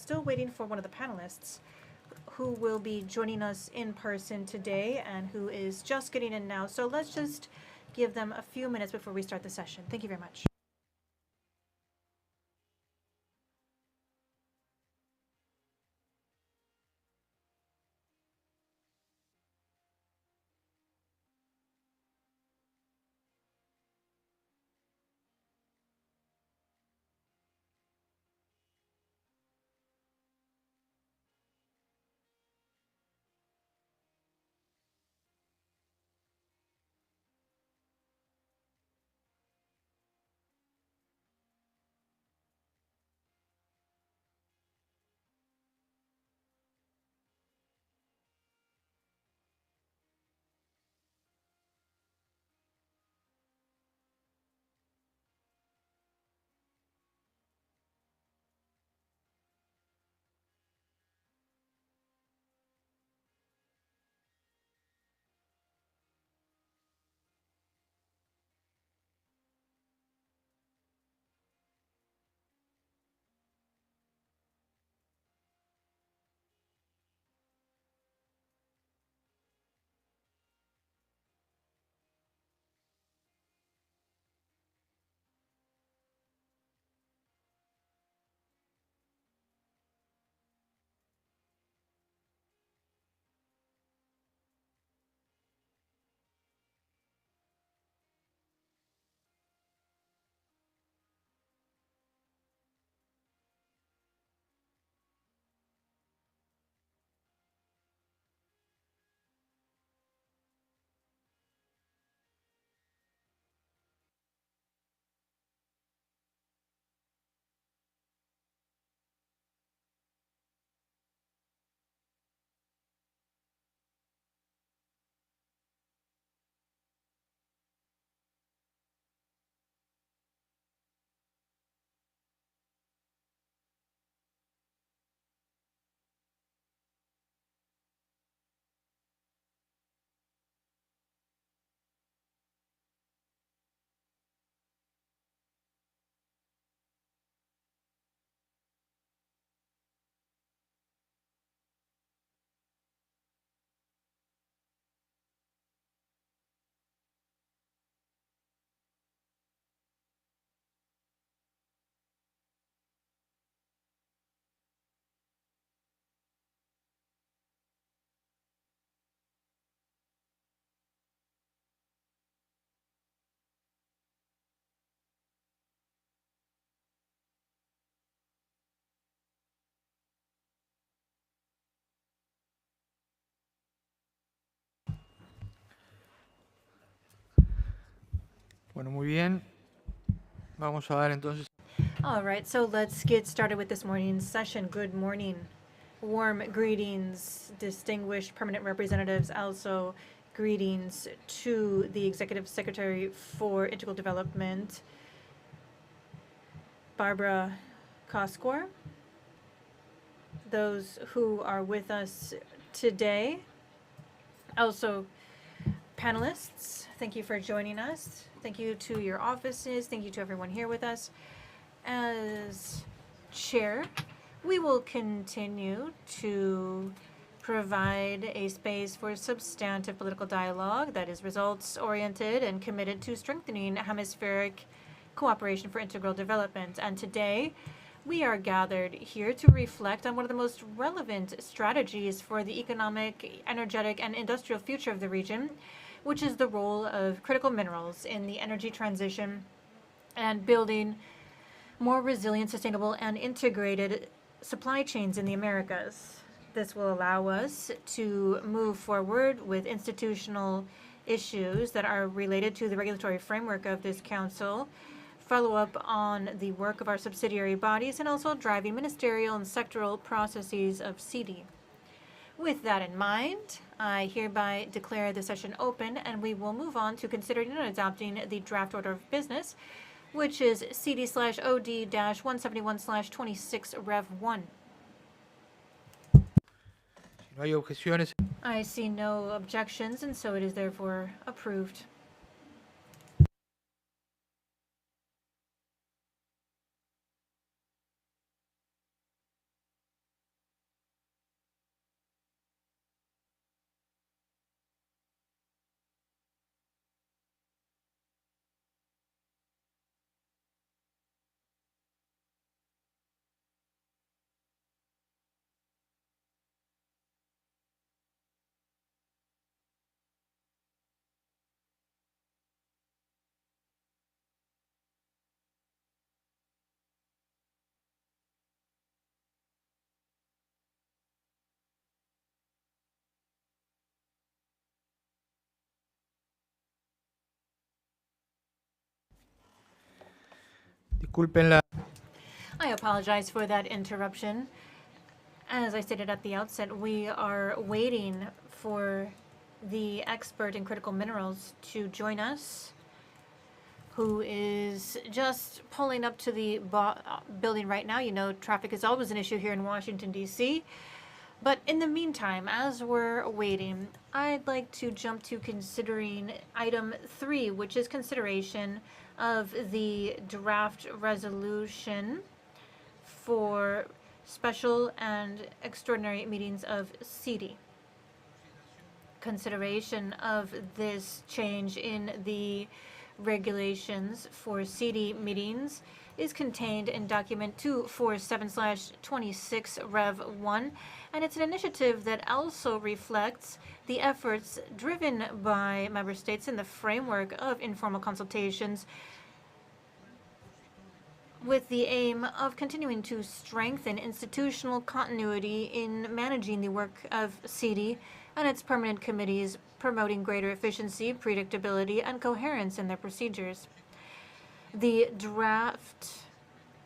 still waiting for one of the panelists who will be joining us in person today and who is just getting in now. So let's just give them a few minutes before we start the session. Thank you very much. Bueno, muy bien. Vamos a dar entonces. All right, so let's get started with this morning's session. Good morning. Warm greetings, distinguished permanent representatives. Also, greetings to the Executive Secretary for Integral Development, Barbara Koskor. Those who are with us today. Also, panelists, thank you for joining us. Thank you to your offices. Thank you to everyone here with us. As chair, we will continue to provide a space for substantive political dialogue that is results-oriented and committed to strengthening hemispheric cooperation for integral development. And today, we are gathered here to reflect on one of the most relevant strategies for the economic, energetic, and industrial future of the region, which is the role of critical minerals in the energy transition and building more resilient, sustainable, and integrated supply chains in the Americas. This will allow us to move forward with institutional issues that are related to the regulatory framework of this council, follow up on the work of our subsidiary bodies, and also driving ministerial and sectoral processes of CD. With that in mind, I hereby declare the session open, and we will move on to considering and adopting the draft order of business, which is CD/OD-171/26 Rev 1. No hay objeciones. I see no objections, and so it is therefore approved. Disculpen la... I apologize for that interruption. As I stated at the outset, we are waiting for the expert in critical minerals to join us, who is just pulling up to the building right now. You know, traffic is always an issue here in Washington, D.C. But in the meantime, as we're waiting, I'd like to jump to considering item 3, which is consideration of the draft resolution for special and extraordinary meetings of CD. Consideration of this change in the regulations for CD meetings is contained in document 247/26 Rev 1, and it's an initiative that also reflects the efforts driven by member states in the framework of informal consultations with the aim of continuing to strengthen institutional continuity in managing the work of CD and its permanent committees, promoting greater efficiency, predictability, and coherence in their procedures. The draft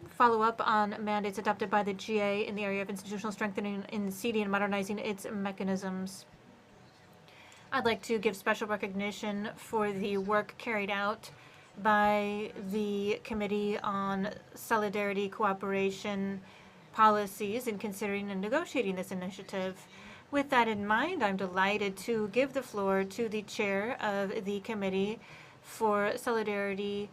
follow-up on mandates adopted by the GA in the area of institutional strengthening in CD and modernizing its mechanisms. I'd like to give special recognition for the work carried out by the Committee on Solidarity, Cooperation, Policies in considering and negotiating this initiative. With that in mind, I'm delighted to give the floor to the chair of the Committee for Solidarity,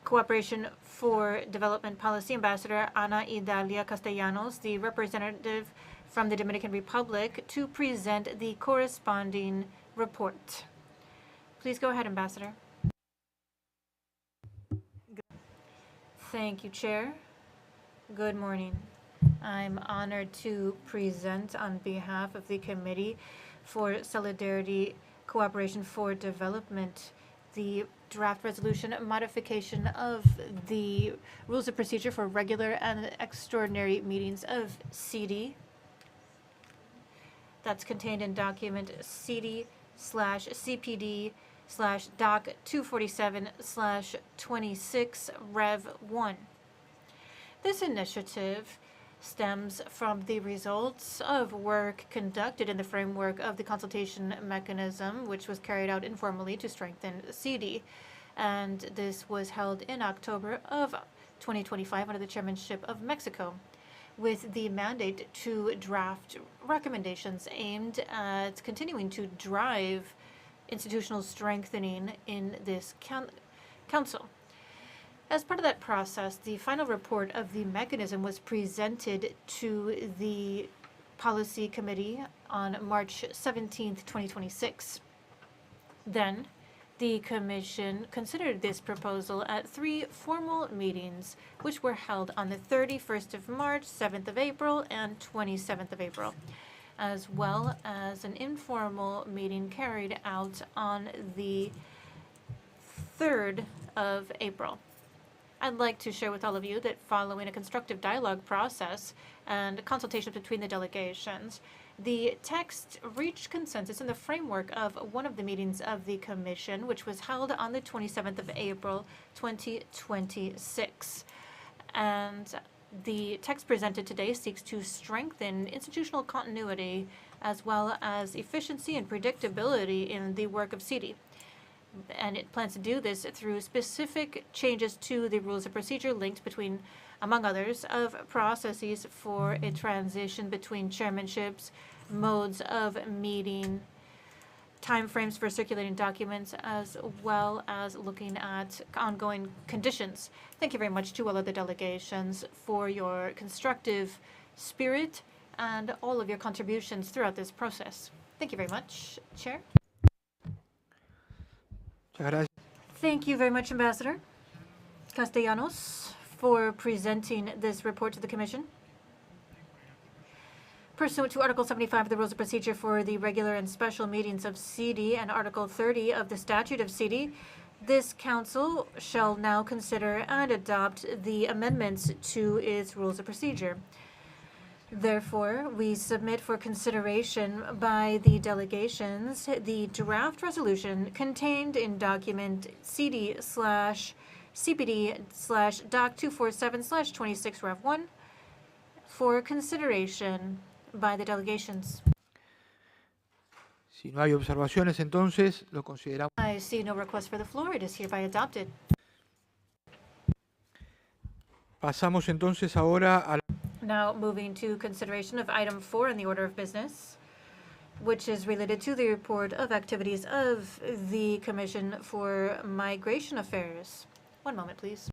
Cooperation for Development Policy, Ambassador Ana Idalia Castellanos, the representative from the Dominican Republic, to present the corresponding report. Please go ahead, Ambassador. Thank you, Chair. Good morning. I'm honored to present on behalf of the Committee for Solidarity, Cooperation for Development the draft resolution modification of the rules of procedure for regular and extraordinary meetings of CD. That's contained in document CD/CPD/Doc 247/26 Rev 1. This initiative stems from the results of work conducted in the framework of the consultation mechanism, which was carried out informally to strengthen CD. And this was held in October of 2025 under the chairmanship of Mexico, with the mandate to draft recommendations aimed at continuing to drive institutional strengthening in this council. As part of that process, the final report of the mechanism was presented to the Policy Committee on March 17th, 2026. Then, the Commission considered this proposal at 3 formal meetings, which were held on the 31st of March, 7th of April, and 27th of April, as well as an informal meeting carried out on the 3rd of April. I'd like to share with all of you that following a constructive dialogue process and consultation between the delegations, the text reached consensus in the framework of one of the meetings of the Commission, which was held on the 27th of April, 2026. And the text presented today seeks to strengthen institutional continuity as well as efficiency and predictability in the work of CD. And it plans to do this through specific changes to the rules of procedure linked between, among others, of processes for a transition between chairmanships, modes of meeting, timeframes for circulating documents, as well as looking at ongoing conditions. Thank you very much to all of the delegations for your constructive spirit and all of your contributions throughout this process. Thank you very much, Chair. Thank you very much, Ambassador Castellanos, for presenting this report to the Commission. Pursuant to Article 75 of the Rules of Procedure for the regular and special meetings of CD and Article 30 of the Statute of CD, this Council shall now consider and adopt the amendments to its Rules of Procedure. Therefore, we submit for consideration by the delegations the draft resolution contained in document CD/CPD/Doc CPD/Doc 247/26 Rev 1 for consideration by the delegations. Si no hay observaciones, entonces lo consideramos. I see no request for the floor. It is hereby adopted. Pasamos entonces ahora a Now moving to consideration of item 4 in the order of business, which is related to the report of activities of the Commission for Migration Affairs. One moment, please.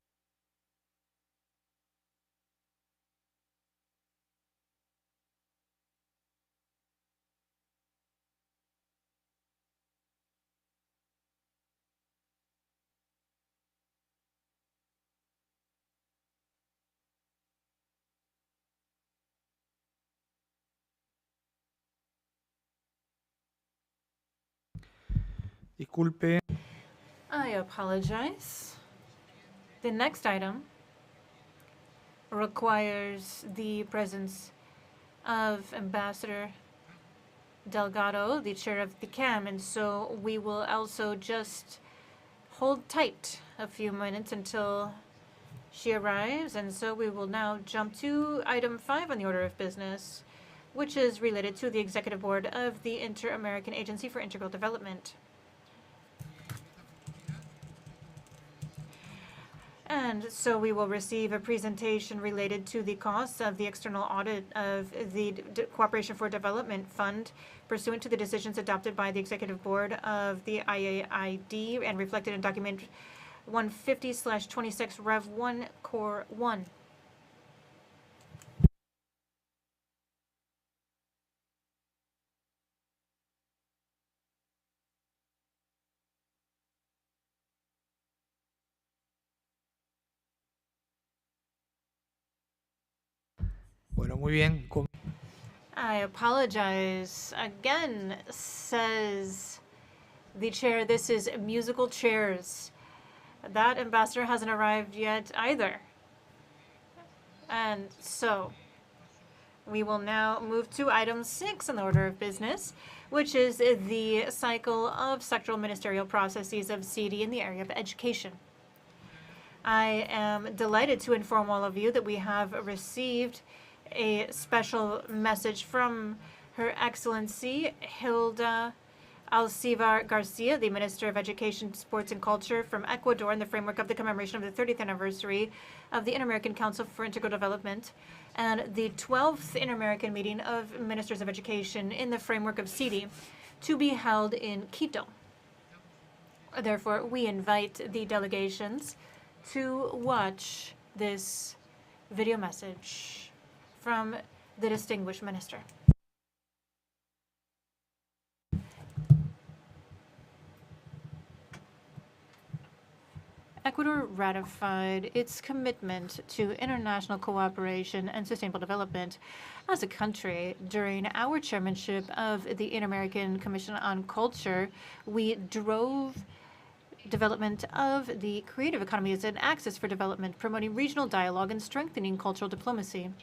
disculpe. I apologize. The next item requires the presence of Ambassador Delgado, the chair of the CAM, and so we will also just hold tight a few minutes until she arrives, and so we will now jump to item 5 on the order of business, which is related to the Executive Board of the Inter-American Agency for Integral Development. And so we will receive a presentation related to the costs of the external audit of the Cooperation for Development Fund pursuant to the decisions adopted by the Executive Board of the IAID and reflected in document 150/26 Rev 1 Core 1. Bueno, muy bien. I apologize again, says the chair. This is musical chairs. That ambassador hasn't arrived yet either. And so we will now move to item 6 on the order of business, which is the cycle of sectoral ministerial processes of CD in the area of education. I am delighted to inform all of you that we have received a special message from Her Excellency Hilda Alcivar Garcia, the Minister of Education, Sports and Culture from Ecuador, in the framework of the commemoration of the 30th anniversary of the Inter-American Council for Integral Development and the 12th Inter-American Meeting of Ministers of Education in the framework of CD, to be held in Quito. Therefore, we invite the delegations to watch this video message from the distinguished minister. Ecuador ratified its commitment to international cooperation and sustainable development as a country. During our chairmanship of the Inter-American Commission on Culture, we drove development of the creative economy as an axis for development, promoting regional dialogue and strengthening cultural diplomacy.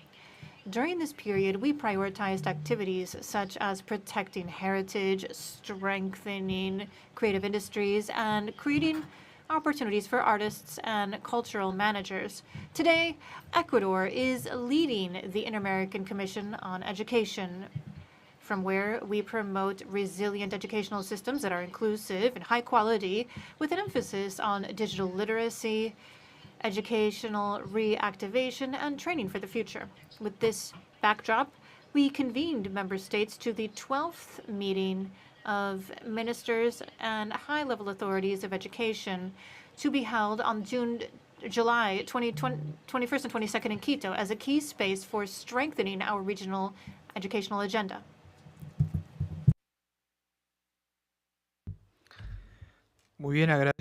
During this period, we prioritized activities such as protecting heritage, strengthening creative industries, and creating opportunities for artists and cultural managers. Today, Ecuador is leading the Inter-American Commission on Education, from where we promote resilient educational systems that are inclusive and high quality, with an emphasis on digital literacy, educational reactivation, and training for the future. With this backdrop, we convened member states to the 12th meeting of ministers and high-level authorities of education to be held on July 21st and 22nd in Quito as a key space for strengthening our regional educational agenda. Muy bien,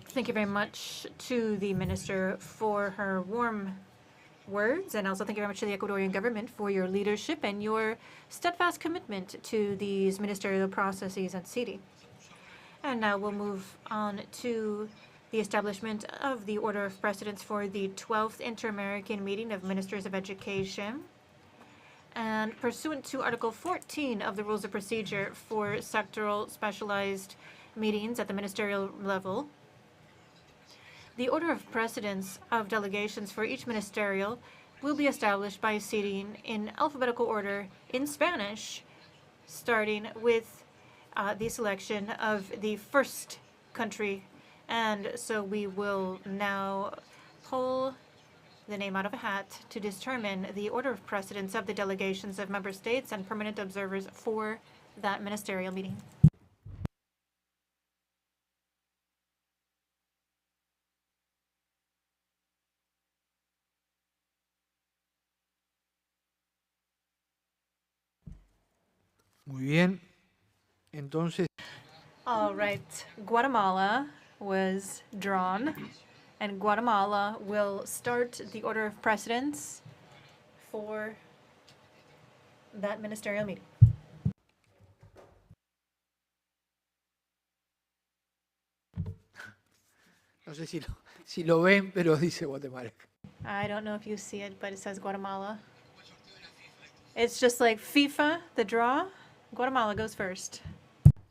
Thank you very much to the minister for her warm words, and also thank you very much to the Ecuadorian government for your leadership and your steadfast commitment to these ministerial processes at CD. And now we'll move on to the establishment of the order of precedence for the 12th Inter-American Meeting of Ministers of Education. And pursuant to Article 14 of the Rules of Procedure for sectoral specialized meetings at the ministerial level, The order of precedence of delegations for each ministerial will be established by seating in alphabetical order in Spanish, starting with the selection of the first country. And so we will now pull the name out of a hat to determine the order of precedence of the delegations of member states and permanent observers for that ministerial meeting. Muy bien. Entonces, All right, Guatemala was drawn, and Guatemala will start the order of precedence for that ministerial meeting. no sé si lo ven, pero dice Guatemala. I don't know if you see it, but it says Guatemala. It's just like FIFA, the draw. Guatemala goes first.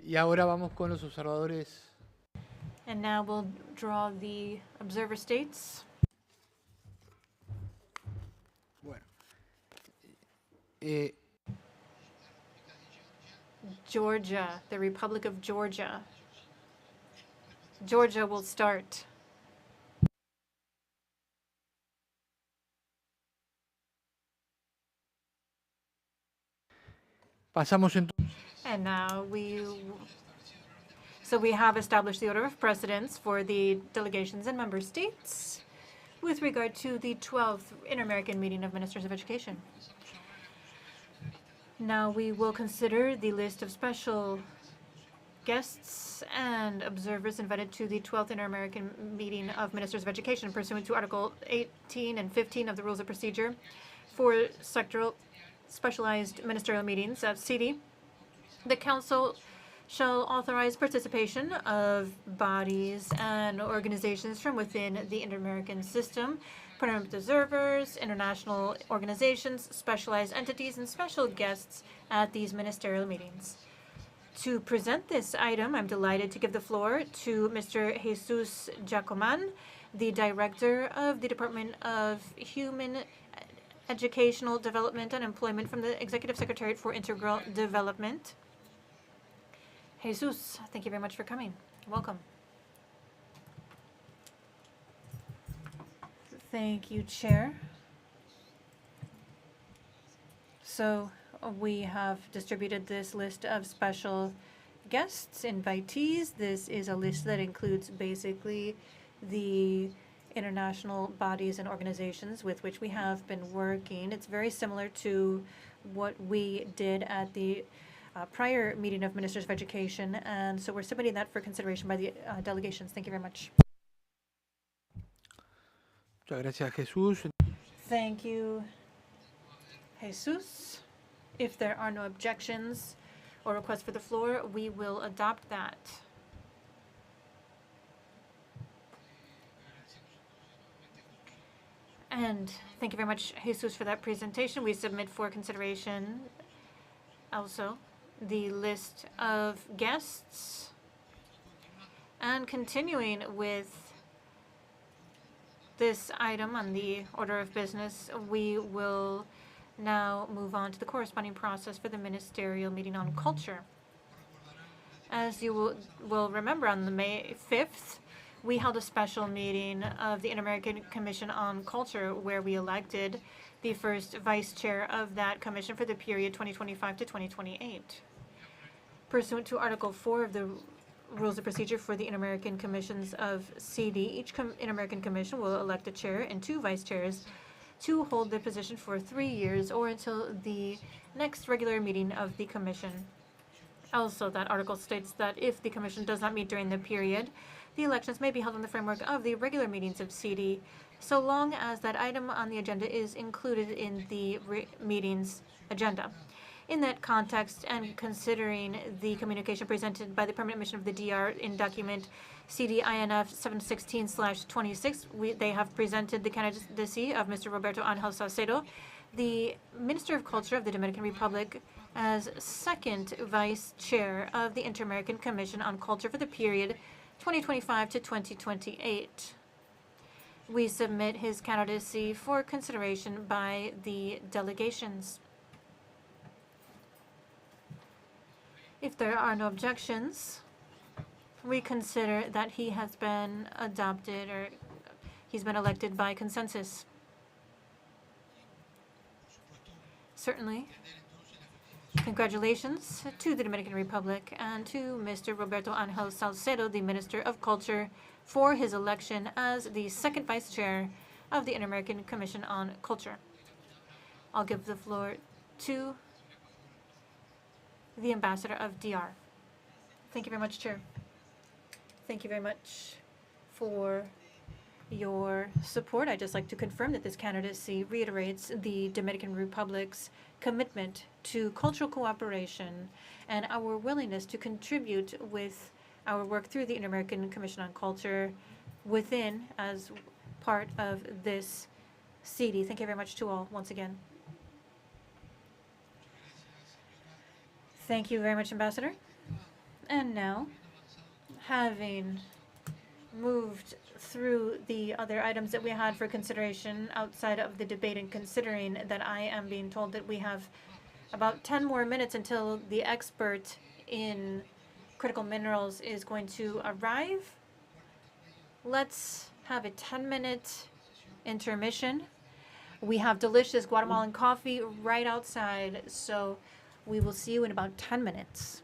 Y ahora vamos con los observadores. And now we'll draw the observer states. Bueno. Georgia, the Republic of Georgia. Georgia will start. Pasamos entonces. And now we have established the order of precedence for the delegations and member states with regard to the 12th Inter-American Meeting of Ministers of Education. Now we will consider the list of special guests and observers invited to the 12th Inter-American Meeting of Ministers of Education pursuant to Article 18 and 15 of the Rules of Procedure for sectoral specialized ministerial meetings of CD. The Council shall authorize participation of bodies and organizations from within the Inter-American system, permanent observers, international organizations, specialized entities, and special guests at these ministerial meetings. To present this item, I'm delighted to give the floor to Mr. Jesus Jacoman, the Director of the Department of Human Educational Development and Employment from the Executive Secretariat for Integral Development. Jesus, thank you very much for coming. Welcome. Thank you, Chair. So we have distributed this list of special guests, invitees. This is a list that includes basically the international bodies and organizations with which we have been working. It's very similar to what we did at the prior meeting of Ministers of Education, and so we're submitting that for consideration by the delegations. Thank you very much. Muchas gracias, Jesús. Thank you, Jesus. If there are no objections or requests for the floor, we will adopt that. And thank you very much, Jesus, for that presentation. We submit for consideration also the list of guests. And continuing with this item on the order of business, we will now move on to the corresponding process for the ministerial meeting on culture. As you will remember, on the May 5th, we held a special meeting of the Inter-American Commission on Culture, where we elected the first vice chair of that commission for the period 2025 to 2028. Pursuant to Article 4 of the Rules of Procedure for the Inter-American Commissions of CD, each Inter-American Commission will elect a chair and 2 vice chairs to hold the position for 3 years or until the next regular meeting of the Commission. Also, that article states that if the Commission does not meet during the period, the elections may be held in the framework of the regular meetings of CD, so long as that item on the agenda is included in the meeting's agenda. In that context, and considering the communication presented by the Permanent Mission of the DR in document CD-INF 716/26, they have presented the candidacy of Mr. Roberto Angel Salcedo, the Minister of Culture of the Dominican Republic, as second vice chair of the Inter-American Commission on Culture for the period 2025 to 2028. we submit his candidacy for consideration by the delegations. If there are no objections, we consider that he has been adopted or he's been elected by consensus. Certainly. Congratulations to the Dominican Republic and to Mr. Roberto Angel Salcedo, the Minister of Culture, for his election as the second vice chair of the Inter-American Commission on Culture. I'll give the floor to the Ambassador of DR. Thank you very much, Chair. Thank you very much for your support. I'd just like to confirm that this candidacy reiterates the Dominican Republic's commitment to cultural cooperation and our willingness to contribute with our work through the Inter-American Commission on Culture within as part of this CD. Thank you very much to all once again. Thank you very much, Ambassador. And now, having moved through the other items that we had for consideration outside of the debate, and considering that I am being told that we have about 10 more minutes until the expert in critical minerals is going to arrive, let's have a 10-minute intermission. We have delicious Guatemalan coffee right outside, so we will see you in about 10 minutes.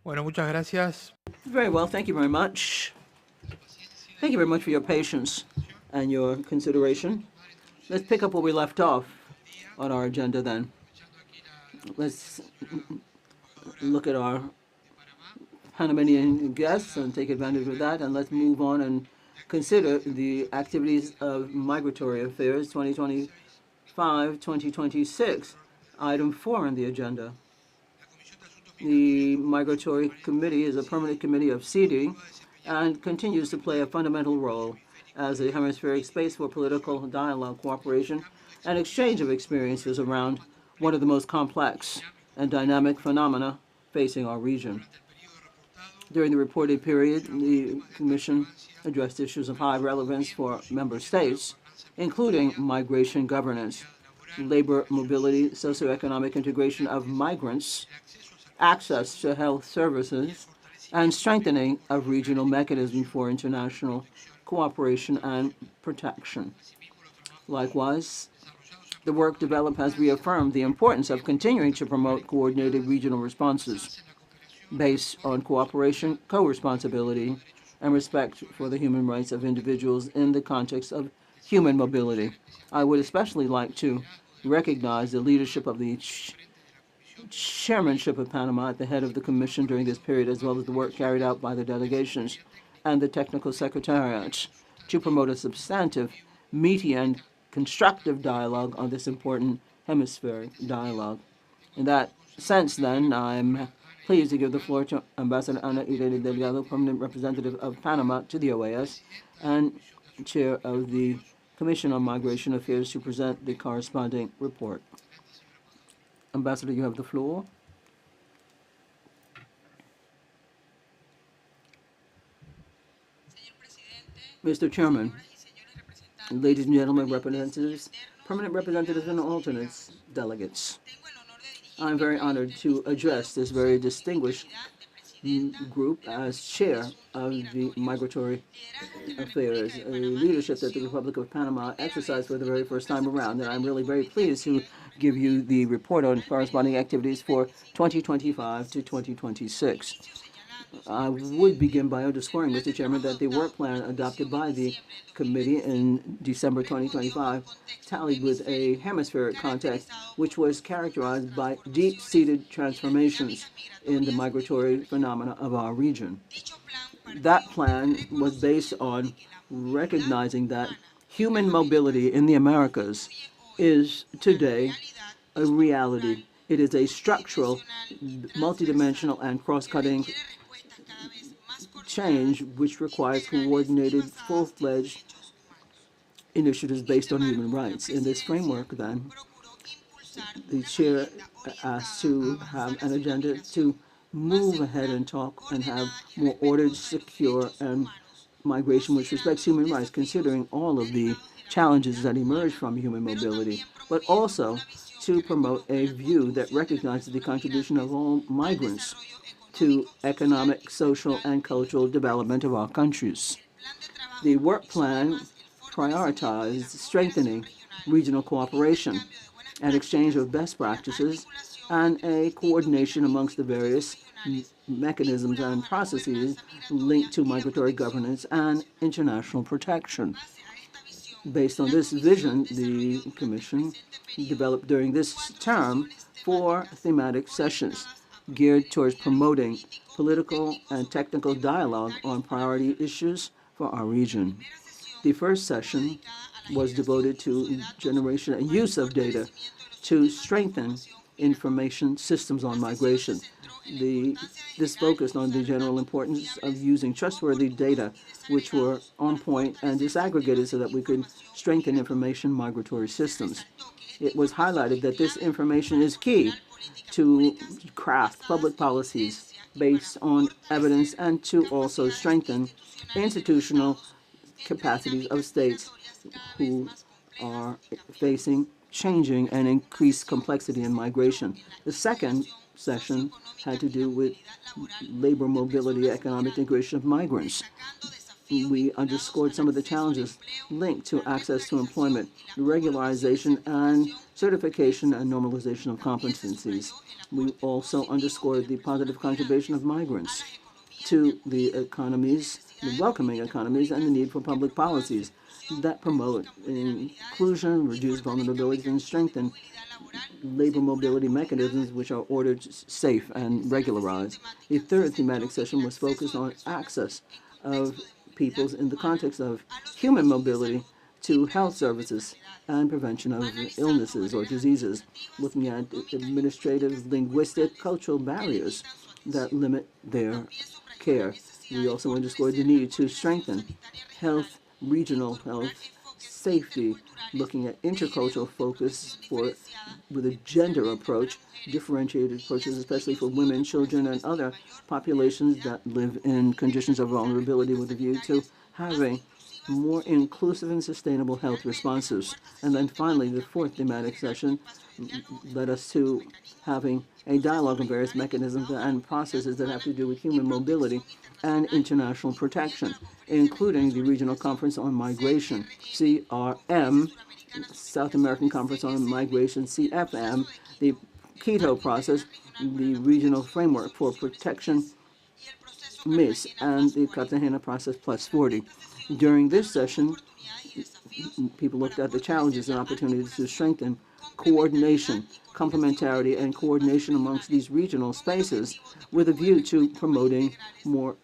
Bueno, muchas gracias. Very well, thank you very much. Thank you very much for your patience and your consideration. Let's pick up where we left off on our agenda then. Let's look at our Panamanian guests and take advantage of that, and let's move on and consider the activities of Migratory Affairs 2025-2026. Item 4 on the agenda. The Migratory Committee is a permanent committee of CD and continues to play a fundamental role as a hemispheric space for political dialogue, cooperation, and exchange of experiences around one of the most complex and dynamic phenomena facing our region. During the reported period, the Commission addressed issues of high relevance for member states, including migration governance, labor mobility, socioeconomic integration of migrants, access to health services, and strengthening of regional mechanisms for international cooperation and protection. Likewise, the work developed has reaffirmed the importance of continuing to promote coordinated regional responses based on cooperation, co-responsibility, and respect for the human rights of individuals in the context of human mobility. I would especially like to recognize the leadership of the chairmanship of Panama at the head of the Commission during this period, as well as the work carried out by the delegations and the technical secretariat to promote a substantive, meaty, and constructive dialogue on this important hemispheric dialogue. In that sense, then, I'm pleased to give the floor to Ambassador Ana Irene Delgado, permanent representative of Panama to the OAS and chair of the Commission on Migration Affairs, to present the corresponding report. Ambassador, you have the floor. Mr. Chairman, ladies and gentlemen, representatives, permanent representatives and alternates, delegates, I'm very honored to address this very distinguished group as chair of the Migratory Affairs, a leadership that the Republic of Panama exercised for the very first time around. And I'm really very pleased to give you the report on corresponding activities for 2025 to 2026. I would begin by underscoring, Mr. Chairman, that the work plan adopted by the committee in December 2025 tallied with a hemispheric context which was characterized by deep-seated transformations in the migratory phenomena of our region. That plan was based on recognizing that human mobility in the Americas is today a reality. It is a structural, multidimensional, and cross-cutting change which requires coordinated, full-fledged initiatives based on human rights. In this framework, then, the chair asked to have an agenda to move ahead and talk and have more ordered, secure, and migration which respects human rights, considering all of the challenges that emerge from human mobility, but also to promote a view that recognizes the contribution of all migrants to economic, social, and cultural development of our countries. The work plan prioritized strengthening regional cooperation and exchange of best practices and a coordination amongst the various mechanisms and processes linked to migratory governance and international protection. Based on this vision, the Commission developed during this term 4 thematic sessions geared towards promoting political and technical dialogue on priority issues for our region. The first session was devoted to generation and use of data to strengthen information systems on migration. This focused on the general importance of using trustworthy data which were on point and disaggregated so that we could strengthen information migratory systems. It was highlighted that this information is key to craft public policies based on evidence and to also strengthen institutional capacities of states who are facing changing and increased complexity in migration. The second session had to do with labor mobility, economic integration of migrants. we underscored some of the challenges linked to access to employment, regularization, and certification and normalization of competencies. We also underscored the positive contribution of migrants to the economies, the welcoming economies, and the need for public policies that promote inclusion, reduce vulnerabilities, and strengthen labor mobility mechanisms which are ordered, safe, and regularized. The third thematic session was focused on access of peoples in the context of human mobility to health services and prevention of illnesses or diseases, looking at administrative, linguistic, cultural barriers that limit their care. We also underscored the need to strengthen health, regional health, safety, looking at intercultural focus with a gender approach, differentiated approaches, especially for women, children, and other populations that live in conditions of vulnerability, with a view to having more inclusive and sustainable health responses. And then finally, the fourth thematic session led us to having a dialogue on various mechanisms and processes that have to do with human mobility and international protection, including the Regional Conference on Migration, CRM, South American Conference on Migration, CFM, the Quito process, the Regional Framework for Protection, MIS, and the Cartagena process plus 40. During this session, people looked at the challenges and opportunities to strengthen coordination, complementarity, and coordination amongst these regional spaces with a view to promoting more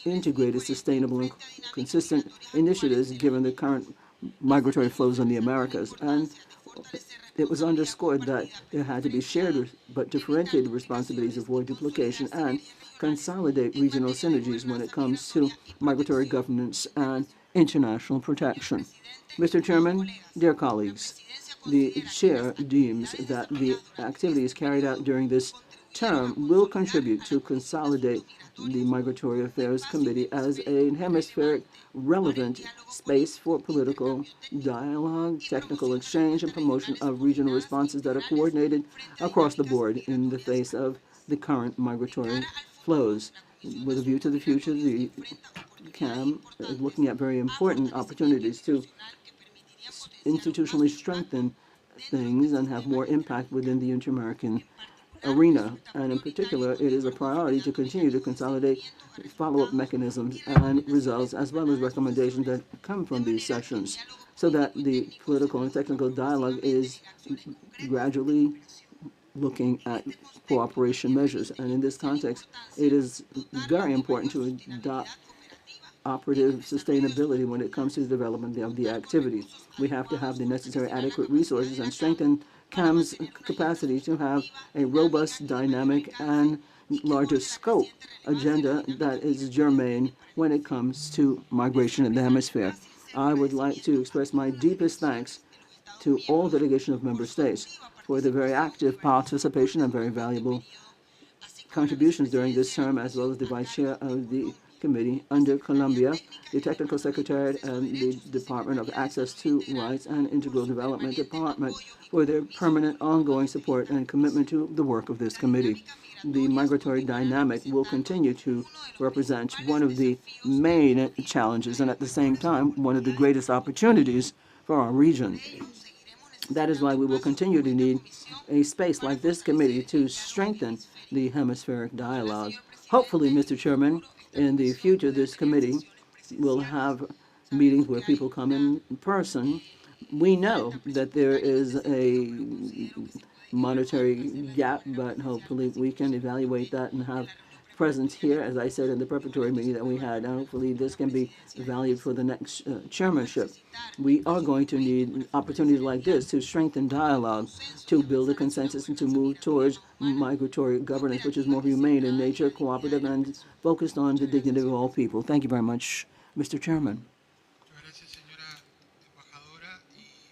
integrated, sustainable, and consistent initiatives given the current migratory flows in the Americas. And it was underscored that there had to be shared but differentiated responsibilities to avoid duplication and consolidate regional synergies when it comes to migratory governance and international protection. Mr. Chairman, dear colleagues, the Chair deems that the activities carried out during this term will contribute to consolidate the Migratory Affairs Committee as a hemispheric relevant space for political dialogue, technical exchange, and promotion of regional responses that are coordinated across the board in the face of the current migratory flows. With a view to the future, the CAM is looking at very important opportunities to institutionally strengthen things and have more impact within the inter-American arena. And in particular, it is a priority to continue to consolidate follow-up mechanisms and results, as well as recommendations that come from these sessions, so that the political and technical dialogue is gradually looking at cooperation measures. And in this context, it is very important to adopt operative sustainability when it comes to the development of the activity. We have to have the necessary adequate resources and strengthen CAM's capacity to have a robust, dynamic, and larger scope agenda that is germane when it comes to migration in the hemisphere. I would like to express my deepest thanks to all delegation of member states for the very active participation and very valuable contributions during this term, as well as the vice chair of the committee under Colombia, the technical secretariat, and the Department of Access to Rights and Integral Development Department for their permanent ongoing support and commitment to the work of this committee. The migratory dynamic will continue to represent one of the main challenges and at the same time one of the greatest opportunities for our region. That is why we will continue to need a space like this committee to strengthen the hemispheric dialogue. Hopefully, Mr. Chairman, in the future, this committee will have meetings where people come in person. We know that there is a monetary gap, but hopefully we can evaluate that and have presence here, as I said in the preparatory meeting that we had, and hopefully this can be valued for the next chairmanship. We are going to need opportunities like this to strengthen dialogue, to build a consensus, and to move towards migratory governance, which is more humane in nature, cooperative, and focused on the dignity of all people. Thank you very much, Mr. Chairman.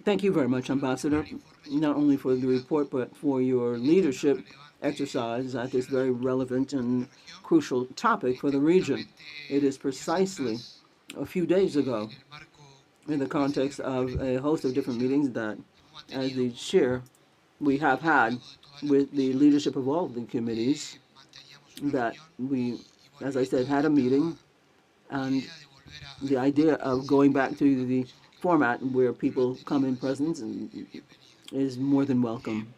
Thank you very much, Ambassador, not only for the report, but for your leadership exercise at this very relevant and crucial topic for the region. It is precisely a few days ago, in the context of a host of different meetings that, as the chair, we have had with the leadership of all the committees, that we, as I said, had a meeting, and the idea of going back to the format where people come in presence is more than welcome.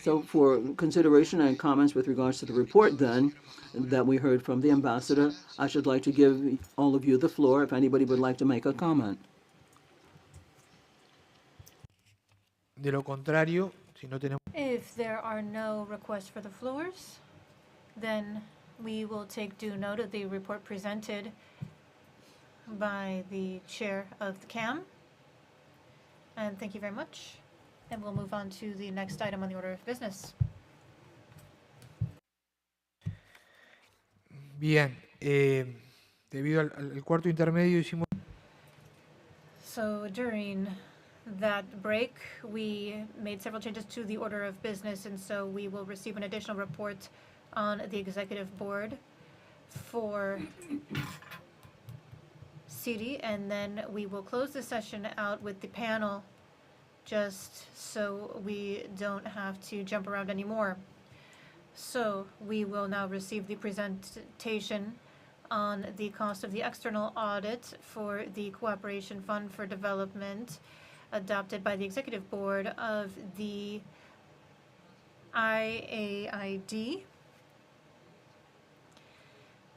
So for consideration and comments with regards to the report then that we heard from the ambassador, I should like to give all of you the floor if anybody would like to make a comment. De lo contrario, si no tenemos... If there are no requests for the floors, then we will take due note of the report presented by the chair of the CAM. And thank you very much. And we'll move on to the next item on the order of business. Bien, debido al cuarto intermedio hicimos... So during that break, we made several changes to the order of business, and so we will receive an additional report on the executive board for CD, and then we will close the session out with the panel just so we don't have to jump around anymore. So we will now receive the presentation on the cost of the external audit for the Cooperation Fund for Development adopted by the Executive Board of the IAID,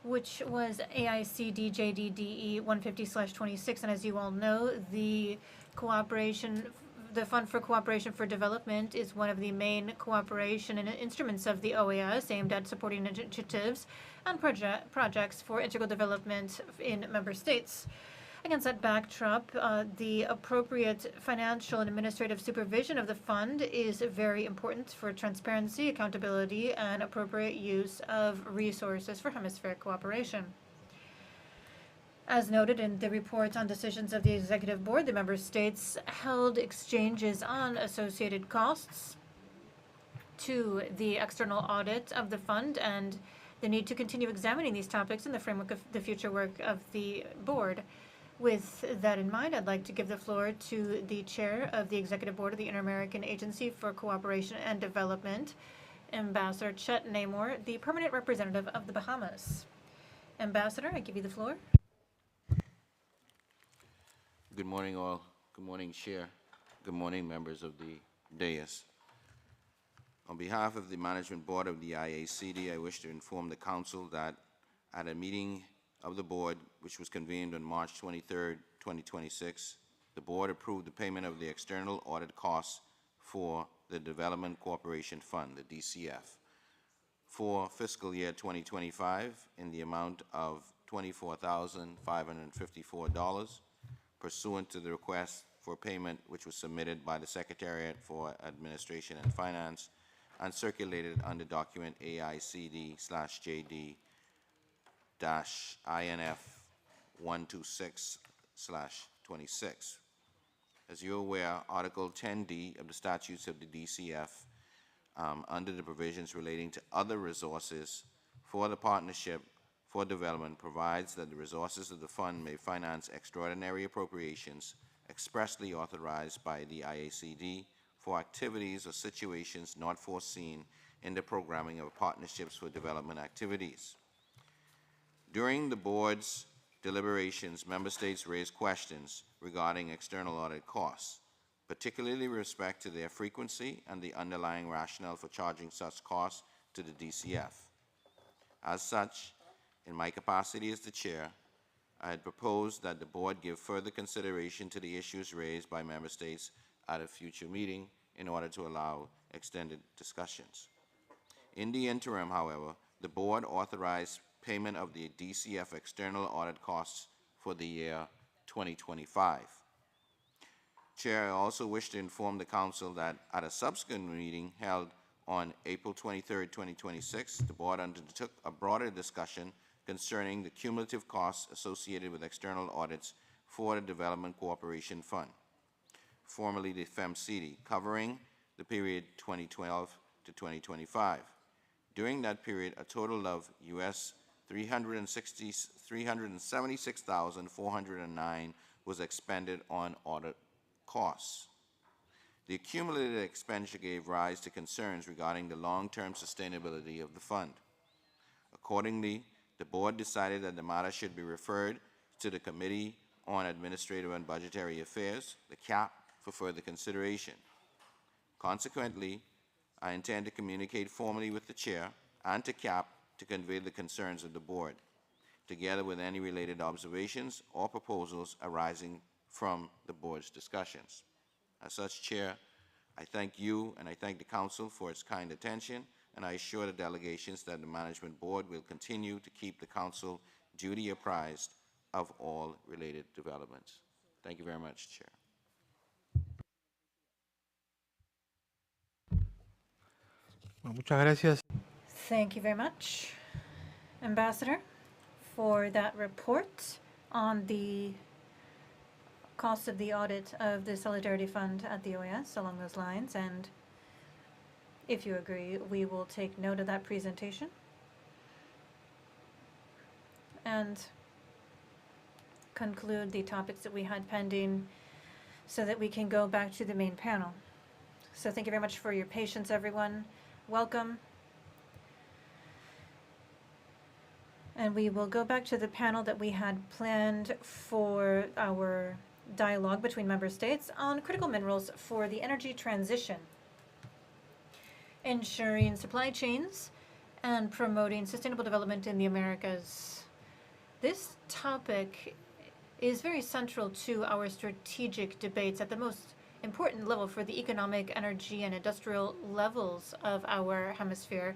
which was AICD JDDE 150/26. And as you all know, the Fund for Cooperation for Development is one of the main cooperation and instruments of the OAS aimed at supporting initiatives and projects for integral development in member states. Against that backdrop, the appropriate financial and administrative supervision of the fund is very important for transparency, accountability, and appropriate use of resources for hemispheric cooperation. As noted in the report on decisions of the Executive Board, the member states held exchanges on associated costs to the external audit of the fund and the need to continue examining these topics in the framework of the future work of the board. With that in mind, I'd like to give the floor to the chair of the Executive Board of the Inter-American Agency for Cooperation and Development, Ambassador Chet Namor, the permanent representative of the Bahamas. Ambassador, I give you the floor. Good morning, all. Good morning, Chair. Good morning, members of the dais. On behalf of the Management Board of the IACD, I wish to inform the Council that at a meeting of the Board, which was convened on March 23, 2026, the Board approved the payment of the external audit costs for the Development Cooperation Fund, the DCF, for fiscal year 2025 in the amount of $24,554, pursuant to the request for payment which was submitted by the Secretariat for Administration and Finance and circulated under document AICD/JD-INF 126/26. As you're aware, Article 10D of the statutes of the DCF, under the provisions relating to other resources for the Partnership for Development, provides that the resources of the fund may finance extraordinary appropriations expressly authorized by the IACD for activities or situations not foreseen in the programming of partnerships for development activities. During the Board's deliberations, member states raised questions regarding external audit costs, particularly with respect to their frequency and the underlying rationale for charging such costs to the DCF. As such, in my capacity as the chair, I had proposed that the Board give further consideration to the issues raised by member states at a future meeting in order to allow extended discussions. In the interim, however, the Board authorized payment of the DCF external audit costs for the year 2025. Chair, I also wish to inform the Council that at a subsequent meeting held on April 23, 2026, the Board undertook a broader discussion concerning the cumulative costs associated with external audits for the Development Cooperation Fund, formerly the FEMCD, covering the period 2012 to 2025. During that period, a total of US $376,409 was expended on audit costs. The accumulated expenditure gave rise to concerns regarding the long-term sustainability of the fund. Accordingly, the board decided that the matter should be referred to the Committee on Administrative and Budgetary Affairs, the CAP, for further consideration. Consequently, I intend to communicate formally with the Chair and to CAP to convey the concerns of the board, together with any related observations or proposals arising from the board's discussions. As such, Chair, I thank you and I thank the Council for its kind attention, and I assure the delegations that the Management Board will continue to keep the Council duly apprised of all related developments. Thank you very much, Chair. Bueno, muchas gracias. Thank you very much, Ambassador, for that report on the cost of the audit of the Solidarity Fund at the OAS along those lines. And if you agree, we will take note of that presentation and conclude the topics that we had pending so that we can go back to the main panel. So thank you very much for your patience, everyone. Welcome. And we will go back to the panel that we had planned for our dialogue between member states on critical minerals for the energy transition, ensuring supply chains and promoting sustainable development in the Americas. This topic is very central to our strategic debates at the most important level for the economic, energy, and industrial levels of our hemisphere.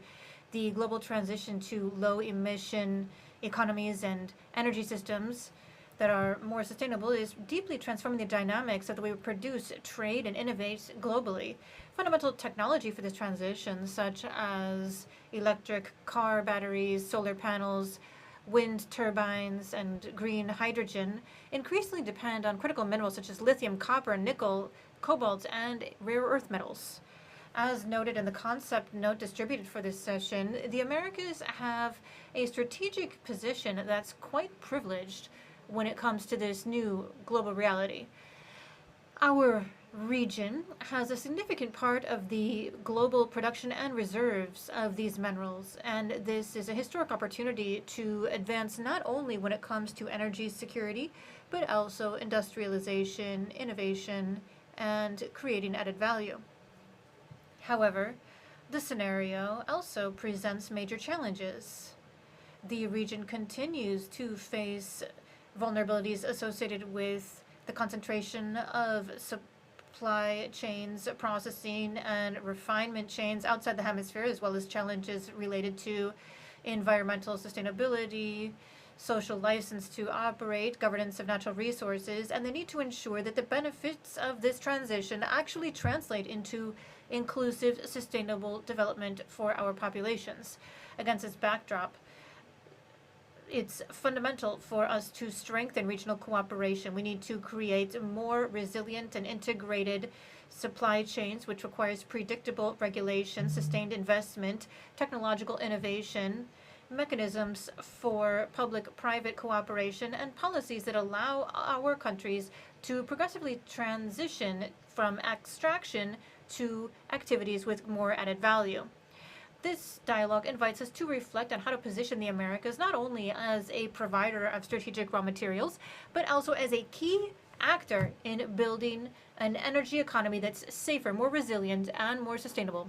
The global transition to low-emission economies and energy systems that are more sustainable is deeply transforming the dynamics of the way we produce, trade, and innovate globally. Fundamental technology for this transition, such as electric car batteries, solar panels, wind turbines, and green hydrogen, increasingly depend on critical minerals such as lithium, copper, nickel, cobalt, and rare earth metals. As noted in the concept note distributed for this session, the Americas have a strategic position that's quite privileged when it comes to this new global reality. Our region has a significant part of the global production and reserves of these minerals, and this is a historic opportunity to advance not only when it comes to energy security, but also industrialization, innovation, and creating added value. However, the scenario also presents major challenges. The region continues to face vulnerabilities associated with the concentration of supply chains, processing, and refinement chains outside the hemisphere, as well as challenges related to environmental sustainability, social license to operate, governance of natural resources, and the need to ensure that the benefits of this transition actually translate into inclusive, sustainable development for our populations. Against this backdrop, it's fundamental for us to strengthen regional cooperation. We need to create more resilient and integrated supply chains, which requires predictable regulation, sustained investment, technological innovation, mechanisms for public-private cooperation, and policies that allow our countries to progressively transition from extraction to activities with more added value. This dialogue invites us to reflect on how to position the Americas not only as a provider of strategic raw materials, but also as a key actor in building an energy economy that's safer, more resilient, and more sustainable.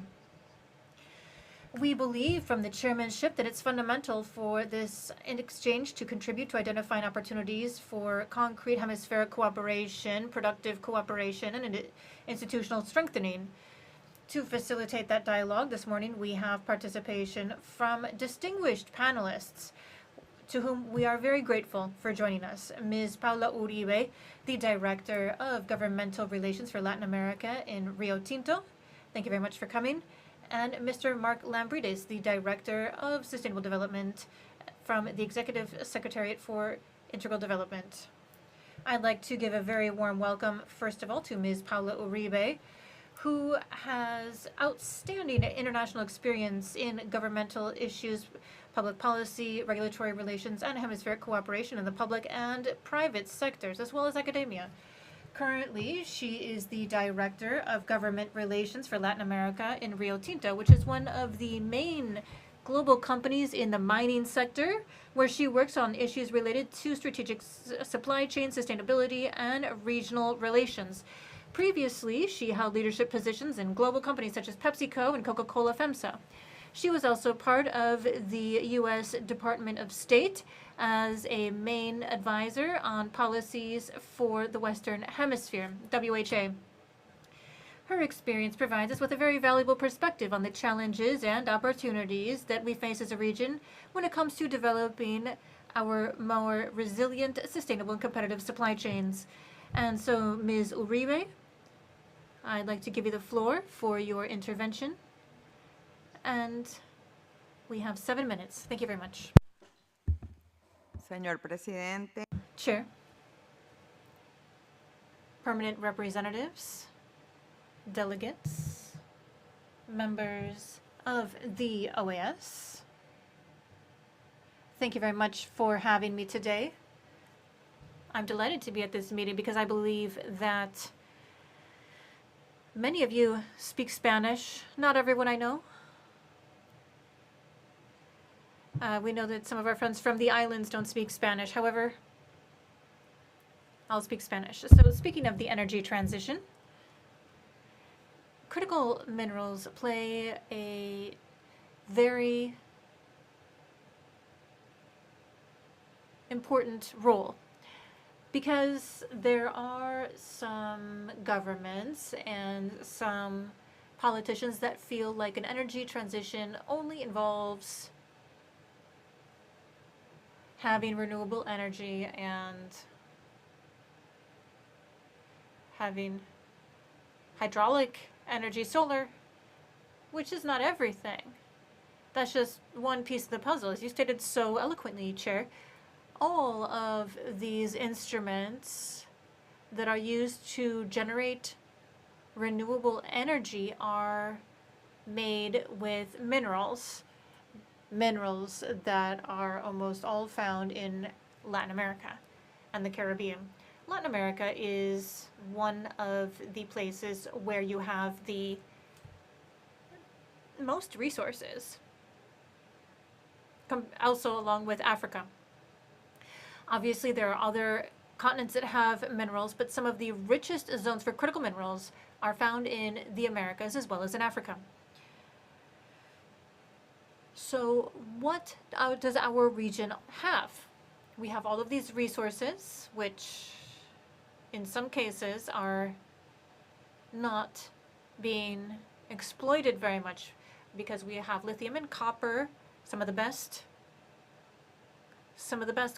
We believe from the chairmanship that it's fundamental for this exchange to contribute to identifying opportunities for concrete hemispheric cooperation, productive cooperation, and institutional strengthening. To facilitate that dialogue this morning, we have participation from distinguished panelists to whom we are very grateful for joining us. Ms. Paula Uribe, the Director of Governmental Relations for Latin America in Rio Tinto. Thank you very much for coming. And Mr. Mark Lambrides, the Director of Sustainable Development from the Executive Secretariat for Integral Development. I'd like to give a very warm welcome, first of all, to Ms. Paula Uribe, who has outstanding international experience in governmental issues, public policy, regulatory relations, and hemispheric cooperation in the public and private sectors, as well as academia. Currently, she is the Director of Government Relations for Latin America in Rio Tinto, which is one of the main global companies in the mining sector, where she works on issues related to strategic supply chain, sustainability, and regional relations. Previously, she held leadership positions in global companies such as PepsiCo and Coca-Cola FEMSA. She was also part of the U.S. Department of State as a main advisor on policies for the Western Hemisphere, WHA. Her experience provides us with a very valuable perspective on the challenges and opportunities that we face as a region when it comes to developing our more resilient, sustainable, and competitive supply chains. And so, Ms. Uribe, I'd like to give you the floor for your intervention. And we have 7 minutes. Thank you very much. Señor Presidente, Chair, permanent representatives, delegates, members of the OAS, thank you very much for having me today. I'm delighted to be at this meeting because I believe that many of you speak Spanish. Not everyone I know. We know that some of our friends from the islands don't speak Spanish. However, I'll speak Spanish. So speaking of the energy transition, critical minerals play a very important role because there are some governments and some politicians that feel like an energy transition only involves having renewable energy and having hydraulic energy, solar, which is not everything. That's just one piece of the puzzle. As you stated so eloquently, Chair, all of these instruments that are used to generate renewable energy are made with minerals that are almost all found in Latin America and the Caribbean. Latin America is one of the places where you have the most resources, also along with Africa. Obviously, there are other continents that have minerals, but some of the richest zones for critical minerals are found in the Americas as well as in Africa. So what does our region have? We have all of these resources, which in some cases are not being exploited very much because we have lithium and copper, some of the best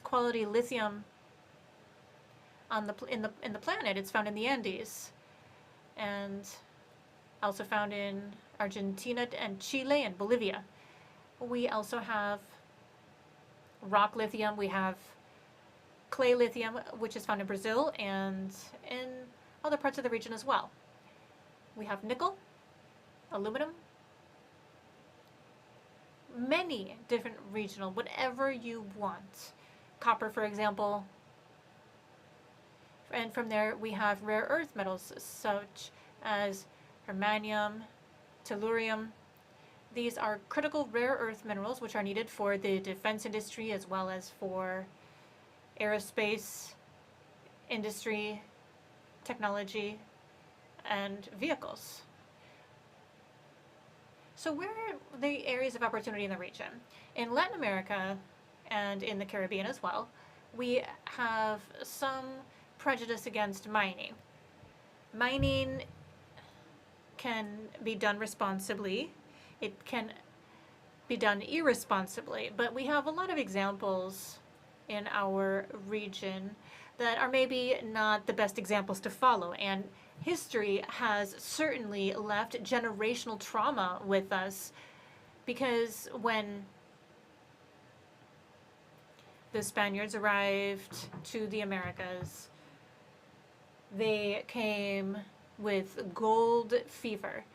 quality lithium on in the planet. It's found in the Andes, and also found in Argentina and Chile and Bolivia. We also have rock lithium. We have clay lithium, which is found in Brazil and in other parts of the region as well. We have nickel, aluminum, many different regional, whatever you want. Copper, for example. And from there, we have rare earth metals such as germanium, tellurium. These are critical rare earth minerals which are needed for the defense industry as well as for aerospace industry, technology, and vehicles. So where are the areas of opportunity in the region? In Latin America and in the Caribbean as well, we have some prejudice against mining. Mining can be done responsibly. It can be done irresponsibly, but we have a lot of examples in our region that are maybe not the best examples to follow, and history has certainly left generational trauma with us, because when the Spaniards arrived to the Americas, they came with gold fever.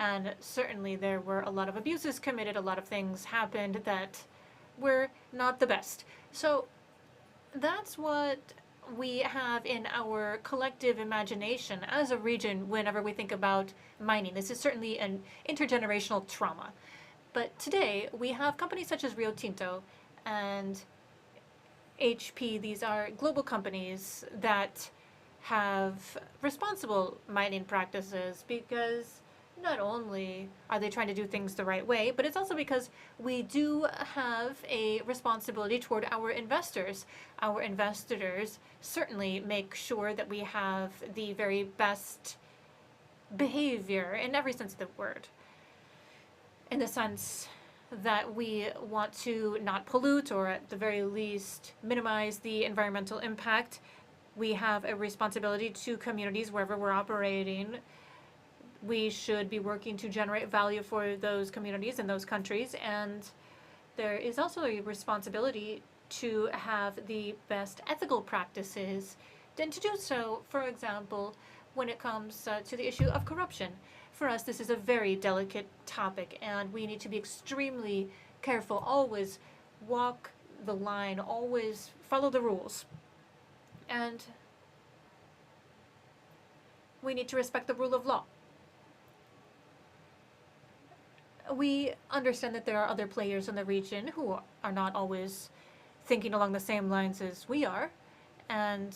And certainly there were a lot of abuses committed, a lot of things happened that were not the best. So that's what we have in our collective imagination as a region whenever we think about mining. This is certainly an intergenerational trauma. But today, we have companies such as Rio Tinto and HP. These are global companies that have responsible mining practices because not only are they trying to do things the right way, but it's also because we do have a responsibility toward our investors. Our investors certainly make sure that we have the very best behavior in every sense of the word. In the sense that we want to not pollute or at the very least minimize the environmental impact. We have a responsibility to communities wherever we're operating. We should be working to generate value for those communities in those countries, and there is also a responsibility to have the best ethical practices. And to do so, for example, when it comes to the issue of corruption. For us, this is a very delicate topic, and we need to be extremely careful. Always walk the line, always follow the rules. And we need to respect the rule of law. We understand that there are other players in the region who are not always thinking along the same lines as we are, and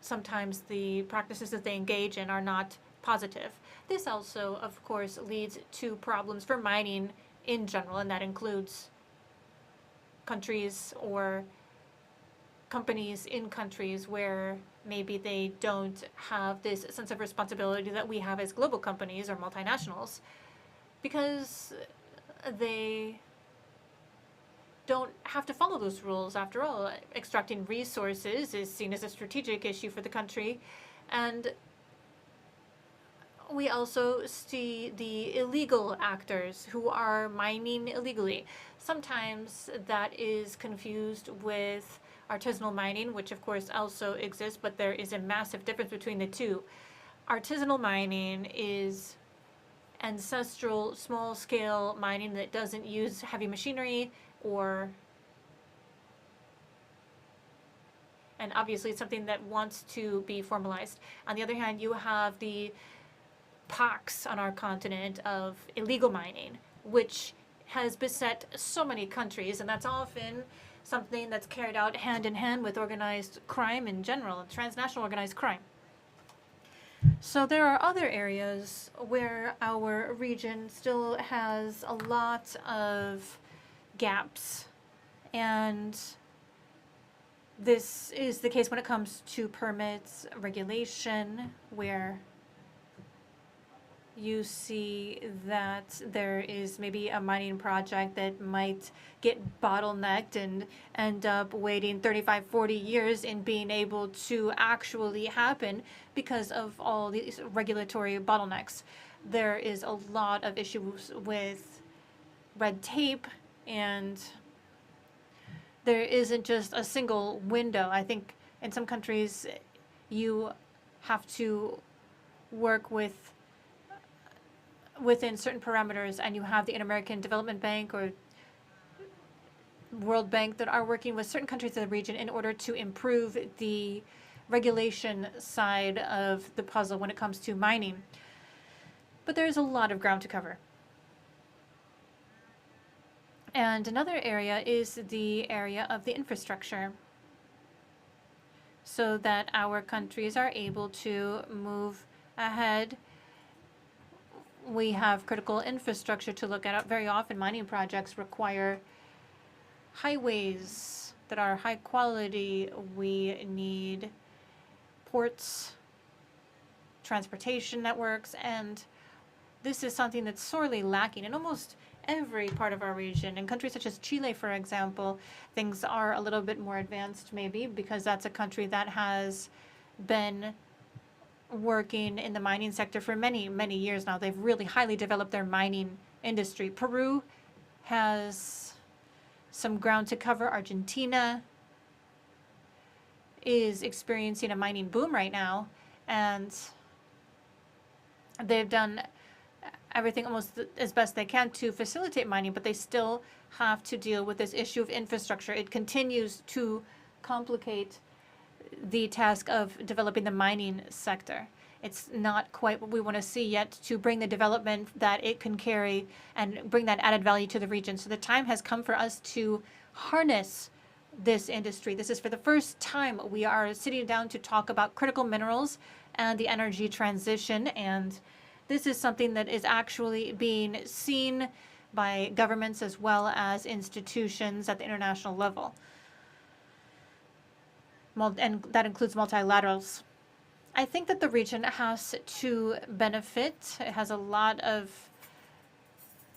sometimes the practices that they engage in are not positive. This also, of course, leads to problems for mining in general, and that includes countries or companies in countries where maybe they don't have this sense of responsibility that we have as global companies or multinationals, because they don't have to follow those rules. After all, extracting resources is seen as a strategic issue for the country, and we also see the illegal actors who are mining illegally. Sometimes that is confused with artisanal mining, which of course also exists, but there is a massive difference between the two. Artisanal mining is ancestral, small-scale mining that doesn't use heavy machinery and obviously it's something that wants to be formalized. On the other hand, you have the pox on our continent of illegal mining, which has beset so many countries, and that's often something that's carried out hand in hand with organized crime in general, transnational organized crime. So there are other areas where our region still has a lot of gaps, and this is the case when it comes to permits, regulation, where you see that there is maybe a mining project that might get bottlenecked and end up waiting 35, 40 years in being able to actually happen because of all these regulatory bottlenecks. There is a lot of issues with red tape, and there isn't just a single window. I think in some countries you have to work within certain parameters, and you have the Inter-American Development Bank or World Bank that are working with certain countries in the region in order to improve the regulation side of the puzzle when it comes to mining. But there's a lot of ground to cover. And another area is the area of the infrastructure, so that our countries are able to move ahead. We have critical infrastructure to look at. Very often mining projects require highways that are high quality. We need ports, transportation networks, and this is something that's sorely lacking in almost every part of our region. In countries such as Chile, for example, things are a little bit more advanced maybe because that's a country that has been working in the mining sector for many, many years now. They've really highly developed their mining industry. Peru has some ground to cover. Argentina is experiencing a mining boom right now, and they've done everything almost as best they can to facilitate mining, but they still have to deal with this issue of infrastructure. It continues to complicate the task of developing the mining sector. It's not quite what we want to see yet to bring the development that it can carry and bring that added value to the region. So the time has come for us to harness this industry. This is for the first time we are sitting down to talk about critical minerals and the energy transition. And this is something that is actually being seen by governments as well as institutions at the international level. And that includes multilaterals. I think that the region has to benefit. It has a lot of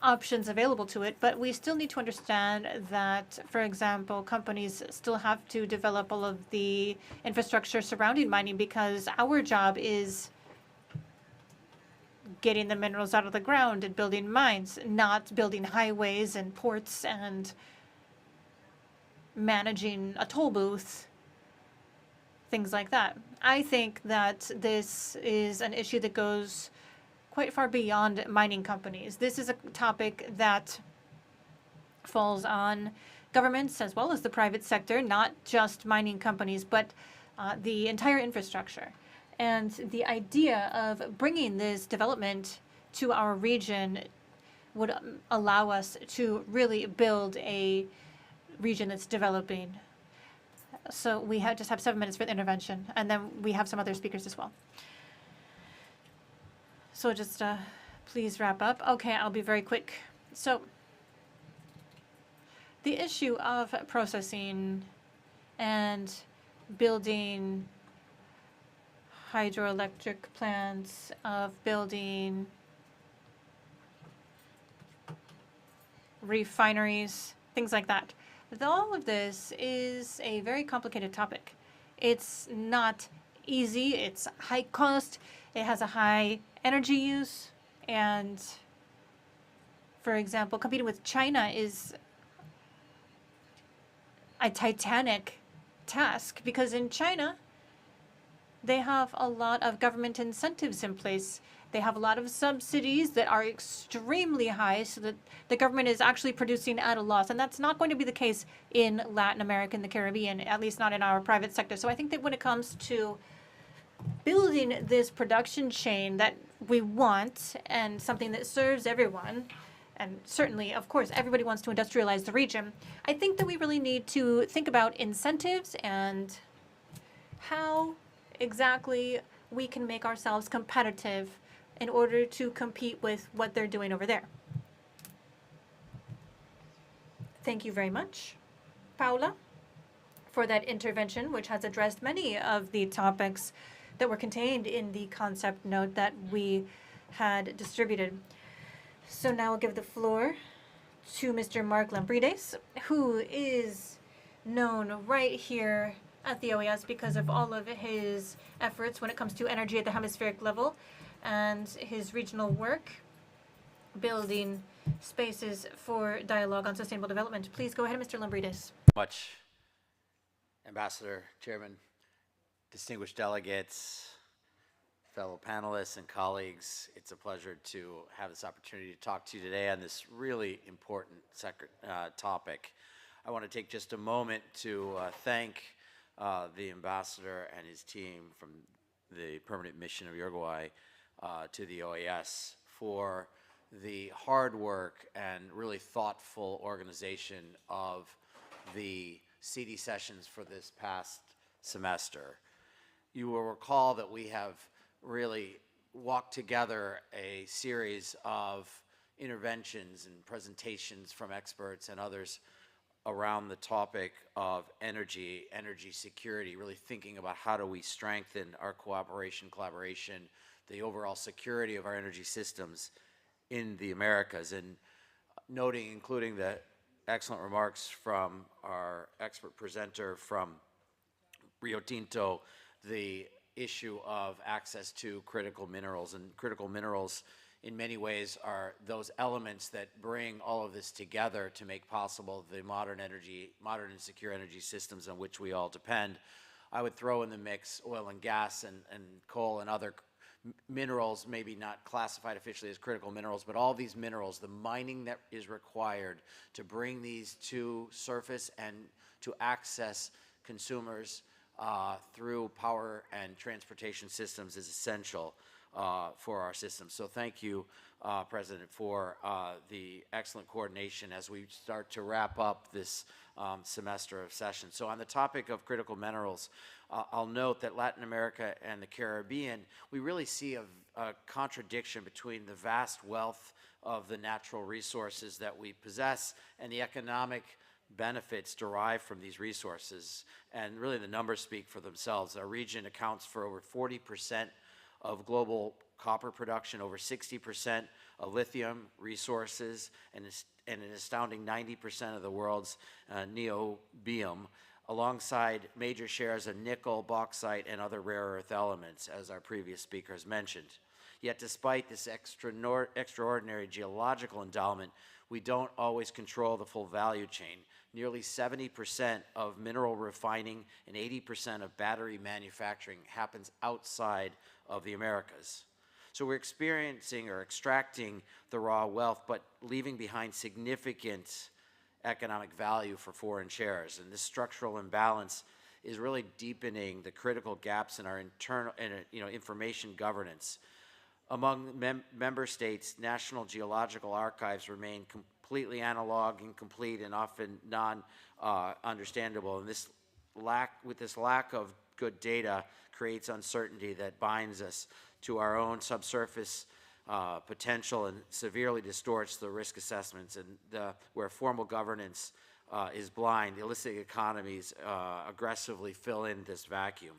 options available to it, but we still need to understand that, for example, companies still have to develop all of the infrastructure surrounding mining, because our job is getting the minerals out of the ground and building mines, not building highways and ports and managing a toll booth, things like that. I think that this is an issue that goes quite far beyond mining companies. This is a topic that falls on governments as well as the private sector, not just mining companies, but the entire infrastructure. And the idea of bringing this development to our region would allow us to really build a region that's developing. So we just have 7 minutes for the intervention, and then we have some other speakers as well. So just please wrap up. Okay, I'll be very quick. So the issue of processing and building hydroelectric plants, of building refineries, things like that. All of this is a very complicated topic. It's not easy. It's high cost. It has a high energy use. And, for example, competing with China is a titanic task, because in China, they have a lot of government incentives in place. They have a lot of subsidies that are extremely high, so that the government is actually producing at a loss. And that's not going to be the case in Latin America and the Caribbean, at least not in our private sector. So I think that when it comes to building this production chain that we want, and something that serves everyone, and certainly, of course, everybody wants to industrialize the region, I think that we really need to think about incentives and how exactly we can make ourselves competitive in order to compete with what they're doing over there. Thank you very much, Paula, for that intervention, which has addressed many of the topics that were contained in the concept note that we had distributed. So now I'll give the floor to Mr. Mark Lambrides, who is known right here at the OAS because of all of his efforts when it comes to energy at the hemispheric level and his regional work, building spaces for dialogue on sustainable development. Please go ahead, Mr. Lambrides. Much, Ambassador, Chairman, distinguished delegates, fellow panelists and colleagues. It's a pleasure to have this opportunity to talk to you today on this really important topic. I want to take just a moment to thank the ambassador and his team from the permanent mission of Uruguay to the OAS for the hard work and really thoughtful organization of the CD sessions for this past semester. You will recall that we have really walked together a series of interventions and presentations from experts and others around the topic of energy security, really thinking about how do we strengthen our collaboration, the overall security of our energy systems in the Americas, and noting, including the excellent remarks from our expert presenter from Rio Tinto, the issue of access to critical minerals. And critical minerals in many ways are those elements that bring all of this together to make possible the modern and secure energy systems on which we all depend. I would throw in the mix oil and gas and coal and other minerals, maybe not classified officially as critical minerals, but all these minerals, the mining that is required to bring these to surface and to access consumers through power and transportation systems is essential for our system. So thank you, President, for the excellent coordination as we start to wrap up this semester of session. So on the topic of critical minerals, I'll note that Latin America and the Caribbean, we really see a contradiction between the vast wealth of the natural resources that we possess and the economic benefits derived from these resources. And really the numbers speak for themselves. Our region accounts for over 40% of global copper production, over 60% of lithium resources, and an astounding 90% of the world's neobium, alongside major shares of nickel, bauxite, and other rare earth elements, as our previous speakers mentioned. Yet despite this extraordinary geological endowment, we don't always control the full value chain. Nearly 70% of mineral refining and 80% of battery manufacturing happens outside of the Americas. So we're experiencing or extracting the raw wealth, but leaving behind significant economic value for foreign shares. And this structural imbalance is really deepening the critical gaps in our internal information governance. Among member states, national geological archives remain completely analog, incomplete, and often non-understandable. And this lack of good data creates uncertainty that binds us to our own subsurface potential and severely distorts the risk assessments. And where formal governance is blind, illicit economies aggressively fill in this vacuum.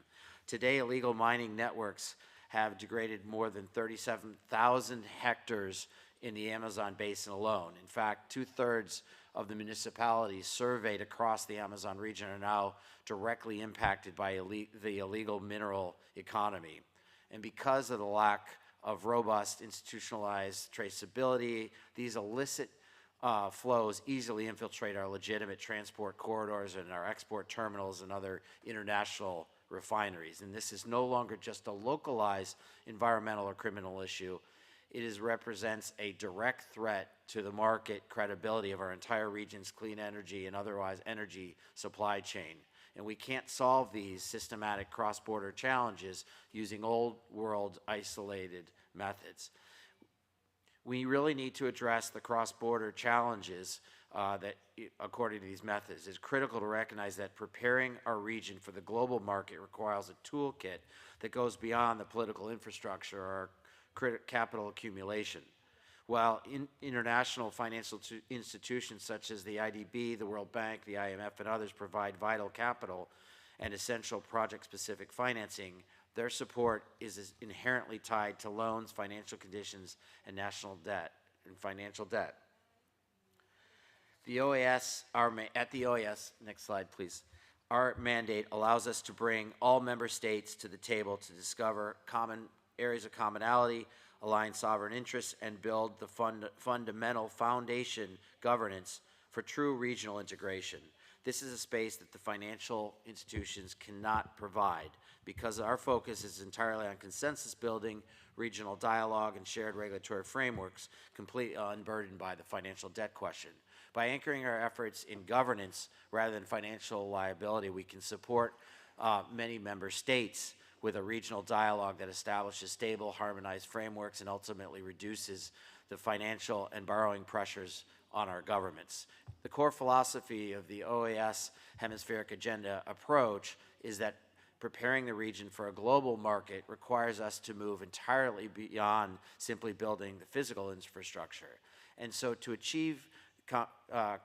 Today, illegal mining networks have degraded more than 37,000 hectares in the Amazon basin alone. In fact, 2/3 of the municipalities surveyed across the Amazon region are now directly impacted by the illegal mineral economy. And because of the lack of robust institutionalized traceability, these illicit flows easily infiltrate our legitimate transport corridors and our export terminals and other international refineries. And this is no longer just a localized environmental or criminal issue. It represents a direct threat to the market credibility of our entire region's clean energy and otherwise energy supply chain. And we can't solve these systematic cross-border challenges using old world isolated methods. We really need to address the cross-border challenges that, according to these methods, it's critical to recognize that preparing our region for the global market requires a toolkit that goes beyond the political infrastructure or capital accumulation. While international financial institutions such as the IDB, the World Bank, the IMF, and others provide vital capital and essential project-specific financing, their support is inherently tied to loans, financial conditions, and national debt and financial debt. The OAS, at the OAS, next slide please, our mandate allows us to bring all member states to the table to discover common areas of commonality, align sovereign interests, and build the fundamental foundation governance for true regional integration. This is a space that the financial institutions cannot provide because our focus is entirely on consensus building, regional dialogue, and shared regulatory frameworks, completely unburdened by the financial debt question. By anchoring our efforts in governance rather than financial liability, we can support many member states with a regional dialogue that establishes stable, harmonized frameworks and ultimately reduces the financial and borrowing pressures on our governments. The core philosophy of the OAS hemispheric agenda approach is that preparing the region for a global market requires us to move entirely beyond simply building the physical infrastructure. And so to achieve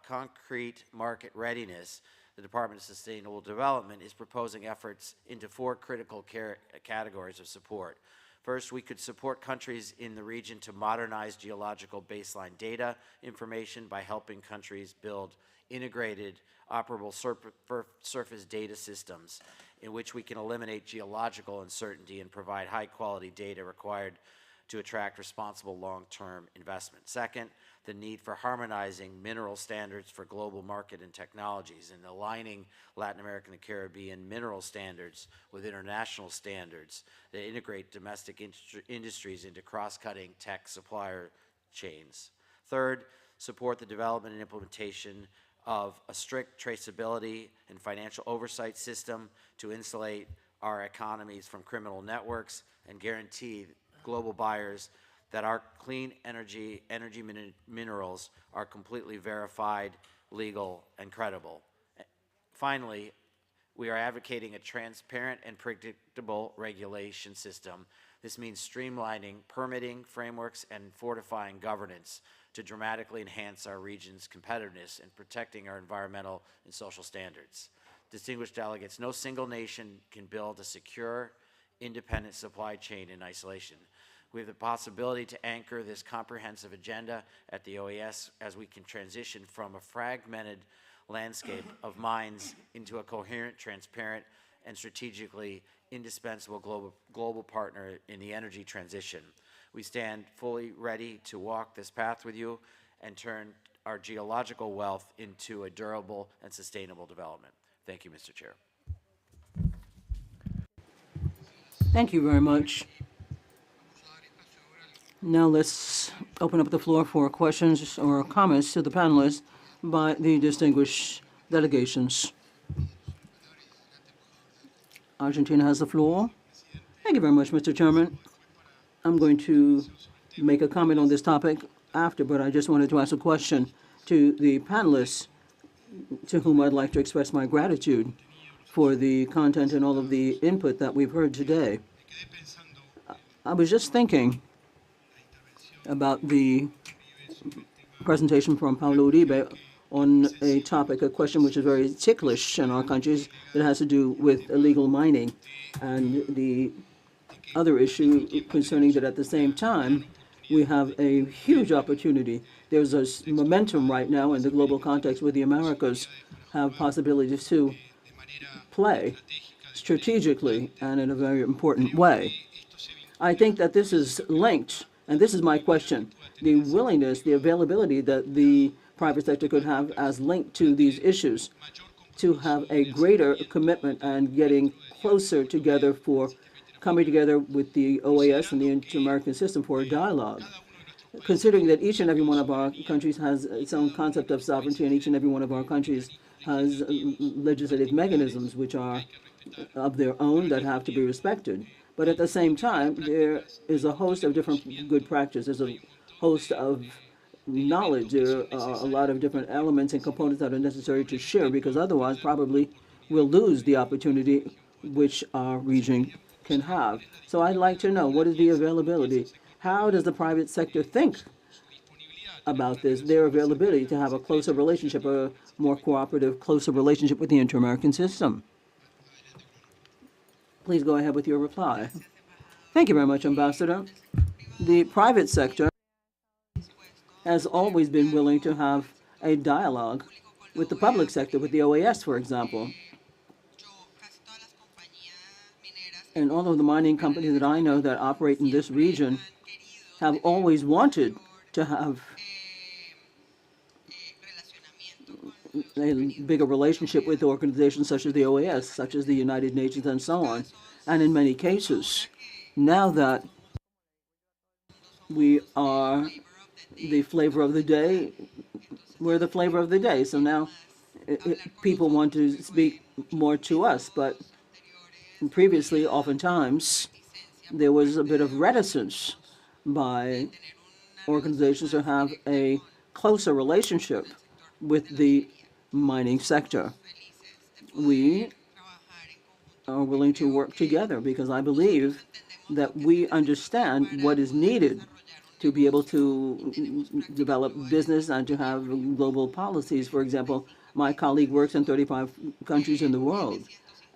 concrete market readiness, the Department of Sustainable Development is proposing efforts into 4 critical categories of support. First, we could support countries in the region to modernize geological baseline data information by helping countries build integrated, operable surface data systems in which we can eliminate geological uncertainty and provide high-quality data required to attract responsible long-term investment. Second, the need for harmonizing mineral standards for global market and technologies and aligning Latin American and Caribbean mineral standards with international standards that integrate domestic industries into cross-cutting tech supplier chains. Third, support the development and implementation of a strict traceability and financial oversight system to insulate our economies from criminal networks and guarantee global buyers that our clean energy minerals are completely verified, legal, and credible. Finally, we are advocating a transparent and predictable regulation system. This means streamlining permitting frameworks and fortifying governance to dramatically enhance our region's competitiveness and protecting our environmental and social standards. Distinguished delegates, no single nation can build a secure, independent supply chain in isolation. We have the possibility to anchor this comprehensive agenda at the OAS as we can transition from a fragmented landscape of mines into a coherent, transparent, and strategically indispensable global partner in the energy transition. We stand fully ready to walk this path with you and turn our geological wealth into a durable and sustainable development. Thank you, Mr. Chair. Thank you very much. Now let's open up the floor for questions or comments to the panelists by the distinguished delegations. Argentina has the floor. Thank you very much, Mr. Chairman. I'm going to make a comment on this topic after, but I just wanted to ask a question to the panelists, to whom I'd like to express my gratitude for the content and all of the input that we've heard today. I was just thinking about the presentation from Paulo Uribe on a topic, a question which is very ticklish in our countries. It has to do with illegal mining and the other issue concerning that at the same time, we have a huge opportunity. There's a momentum right now in the global context where the Americas have possibilities to play strategically and in a very important way. I think that this is linked, and this is my question, the willingness, the availability that the private sector could have as linked to these issues, to have a greater commitment and getting closer together for coming together with the OAS and the Inter-American system for a dialogue. Considering that each and every one of our countries has its own concept of sovereignty and each and every one of our countries has legislative mechanisms which are of their own that have to be respected. But at the same time, there is a host of different good practices, there's a host of knowledge. There are a lot of different elements and components that are necessary to share, because otherwise probably we'll lose the opportunity which our region can have. So I'd like to know, what is the availability? How does the private sector think about this, their availability to have a closer relationship, a more cooperative, closer relationship with the Inter-American system? Please go ahead with your reply. Thank you very much, Ambassador. The private sector has always been willing to have a dialogue with the public sector, with the OAS, for example. And all of the mining companies that I know that operate in this region have always wanted to have a bigger relationship with organizations such as the OAS, such as the United Nations, and so on. And in many cases, now that we are the flavor of the day, we're the flavor of the day. So now people want to speak more to us. But previously, oftentimes, there was a bit of reticence by organizations to have a closer relationship with the mining sector. We are willing to work together because I believe that we understand what is needed to be able to develop business and to have global policies. For example, my colleague works in 35 countries in the world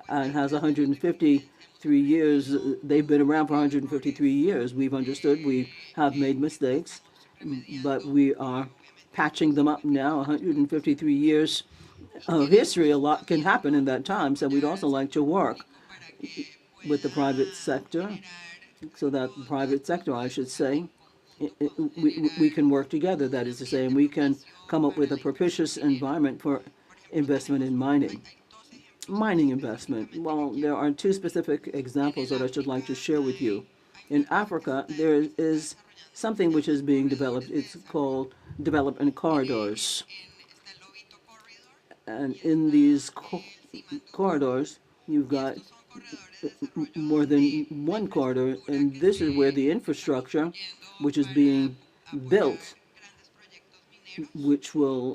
and has 153 years. They've been around for 153 years. We've understood, we have made mistakes, but we are patching them up now. 153 years of history, a lot can happen in that time. So we'd also like to work with the private sector, so that the private sector, I should say, we can work together, that is to say, and we can come up with a propitious environment for investment in mining. Mining investment. Well, there are two specific examples that I should like to share with you. In Africa, there is something which is being developed. It's called development corridors. And in these corridors, you've got more than one corridor, and this is where the infrastructure, which is being built, which will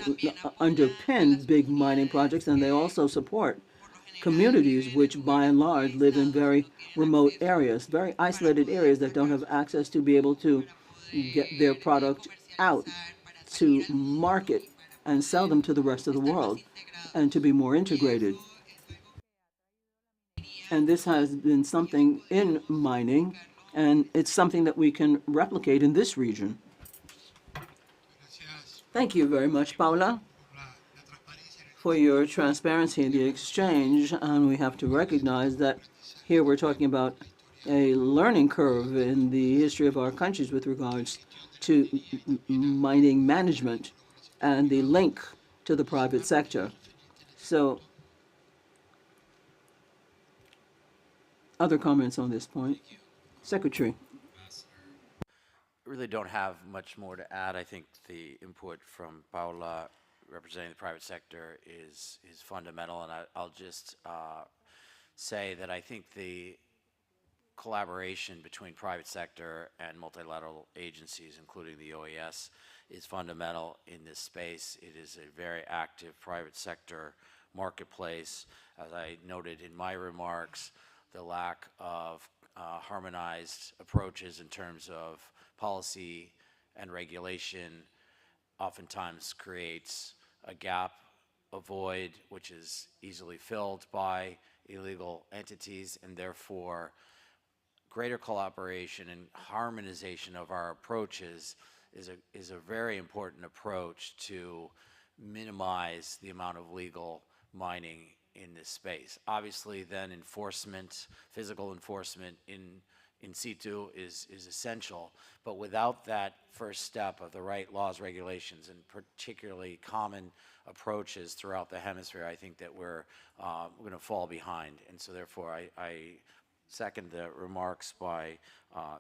underpin big mining projects, and they also support communities which by and large live in very remote areas, very isolated areas that don't have access to be able to get their product out to market and sell them to the rest of the world and to be more integrated. And this has been something in mining, and it's something that we can replicate in this region. Thank you very much, Paula, for your transparency in the exchange. And we have to recognize that here we're talking about a learning curve in the history of our countries with regards to mining management and the link to the private sector. So, other comments on this point? Secretary. Really don't have much more to add. I think the input from Paula representing the private sector is fundamental, and I'll just say that I think the collaboration between private sector and multilateral agencies, including the OAS, is fundamental in this space. It is a very active private sector marketplace. As I noted in my remarks, the lack of harmonized approaches in terms of policy and regulation oftentimes creates a gap, a void, which is easily filled by illegal entities, and therefore greater collaboration and harmonization of our approaches is a very important approach to minimize the amount of legal mining in this space. Obviously, then enforcement, physical enforcement in situ is essential, but without that first step of the right laws, regulations, and particularly common approaches throughout the hemisphere, I think that we're going to fall behind. And so therefore, I second the remarks by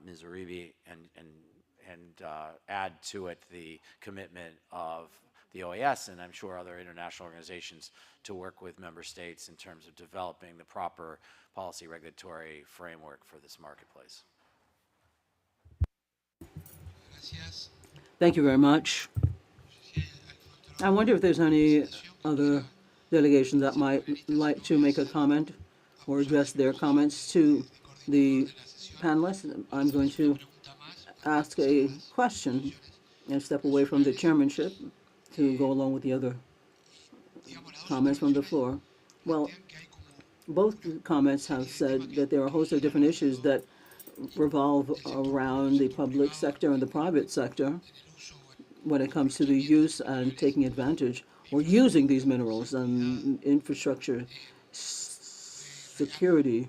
Ms. Uribe and add to it the commitment of the OAS and I'm sure other international organizations to work with member states in terms of developing the proper policy regulatory framework for this marketplace. Thank you very much. I wonder if there's any other delegations that might like to make a comment or address their comments to the panelists. I'm going to ask a question and step away from the chairmanship to go along with the other comments from the floor. Well, both comments have said that there are a host of different issues that revolve around the public sector and the private sector when it comes to the use and taking advantage or using these minerals and infrastructure, security,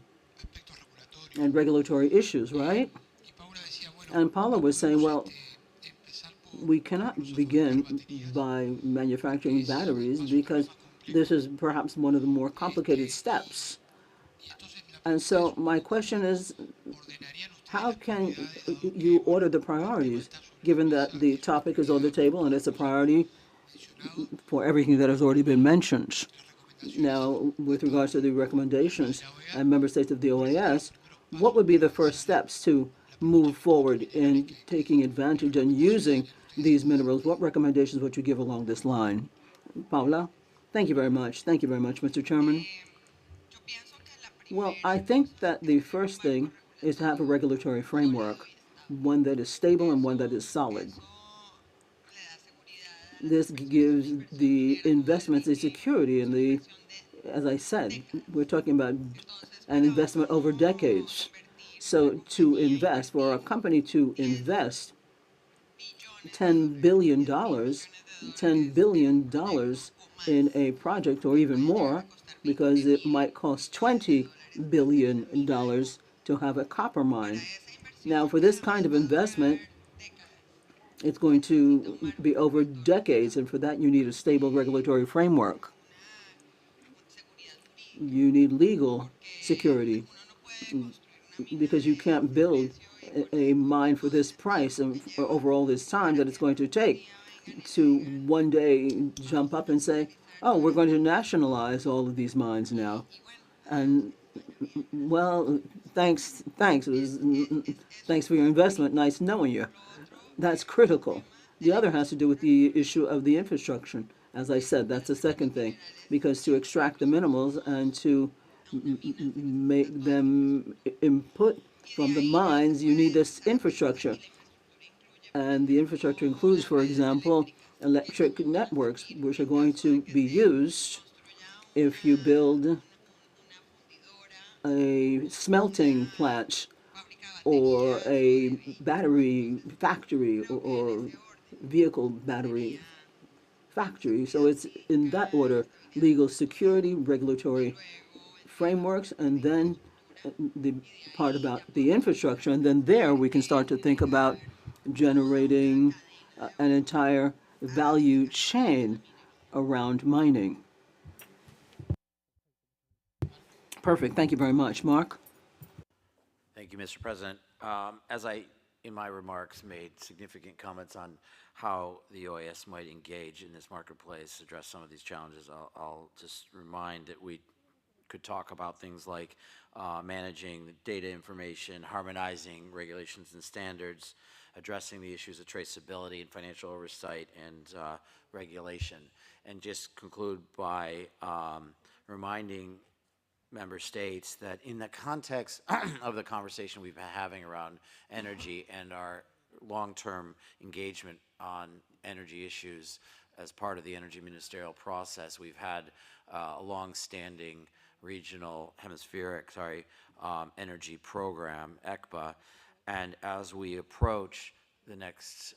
and regulatory issues, right? And Paula was saying, well, we cannot begin by manufacturing batteries because this is perhaps one of the more complicated steps. And so my question is, how can you order the priorities, given that the topic is on the table and it's a priority for everything that has already been mentioned? Now, with regards to the recommendations and member states of the OAS, what would be the first steps to move forward in taking advantage and using these minerals? What recommendations would you give along this line? Paula? Thank you very much. Thank you very much, Mr. Chairman. Well, I think that the first thing is to have a regulatory framework, one that is stable and one that is solid. This gives the investments a security and the, as I said, we're talking about an investment over decades. So to invest, for a company to invest $10 billion in a project or even more, because it might cost $20 billion to have a copper mine. Now, for this kind of investment, it's going to be over decades, and for that you need a stable regulatory framework. You need legal security, because you can't build a mine for this price and over all this time that it's going to take to one day jump up and say, oh, we're going to nationalize all of these mines now. And well, thanks. Thanks for your investment. Nice knowing you. That's critical. The other has to do with the issue of the infrastructure. As I said, that's the second thing, because to extract the minerals and to make them input from the mines, you need this infrastructure. And the infrastructure includes, for example, electric networks, which are going to be used if you build a smelting plant or a battery factory or vehicle battery factory. So it's in that order: legal security, regulatory frameworks, and then the part about the infrastructure. And then there we can start to think about generating an entire value chain around mining. Perfect. Thank you very much. Mark? Thank you, Mr. President. As I, in my remarks, made significant comments on how the OAS might engage in this marketplace, address some of these challenges, I'll just remind that we could talk about things like managing data information, harmonizing regulations and standards, addressing the issues of traceability and financial oversight and regulation, and just conclude by reminding member states that in the context of the conversation we've been having around energy and our long-term engagement on energy issues as part of the energy ministerial process, we've had a long-standing regional hemispheric, energy program, ECBA, and as we approach the next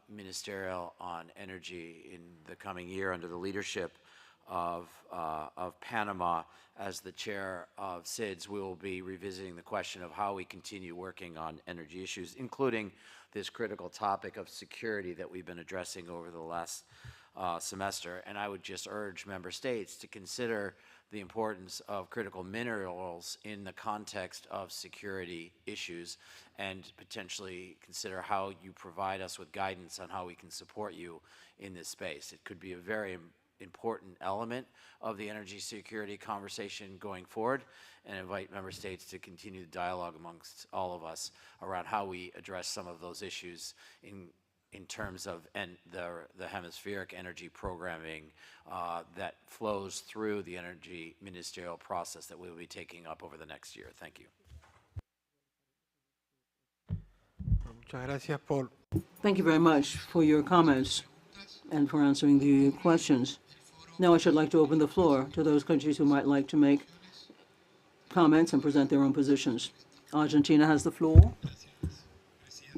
ministerial on energy in the coming year under the leadership of Panama as the chair of SIDS, we will be revisiting the question of how we continue working on energy issues, including this critical topic of security that we've been addressing over the last semester. And I would just urge member states to consider the importance of critical minerals in the context of security issues and potentially consider how you provide us with guidance on how we can support you in this space. It could be a very important element of the energy security conversation going forward, and invite member states to continue the dialogue amongst all of us around how we address some of those issues in terms of the hemispheric energy programming that flows through the energy ministerial process that we will be taking up over the next year. Thank you. Muchas gracias por Thank you very much for your comments and for answering the questions. Now I should like to open the floor to those countries who might like to make comments and present their own positions. Argentina has the floor.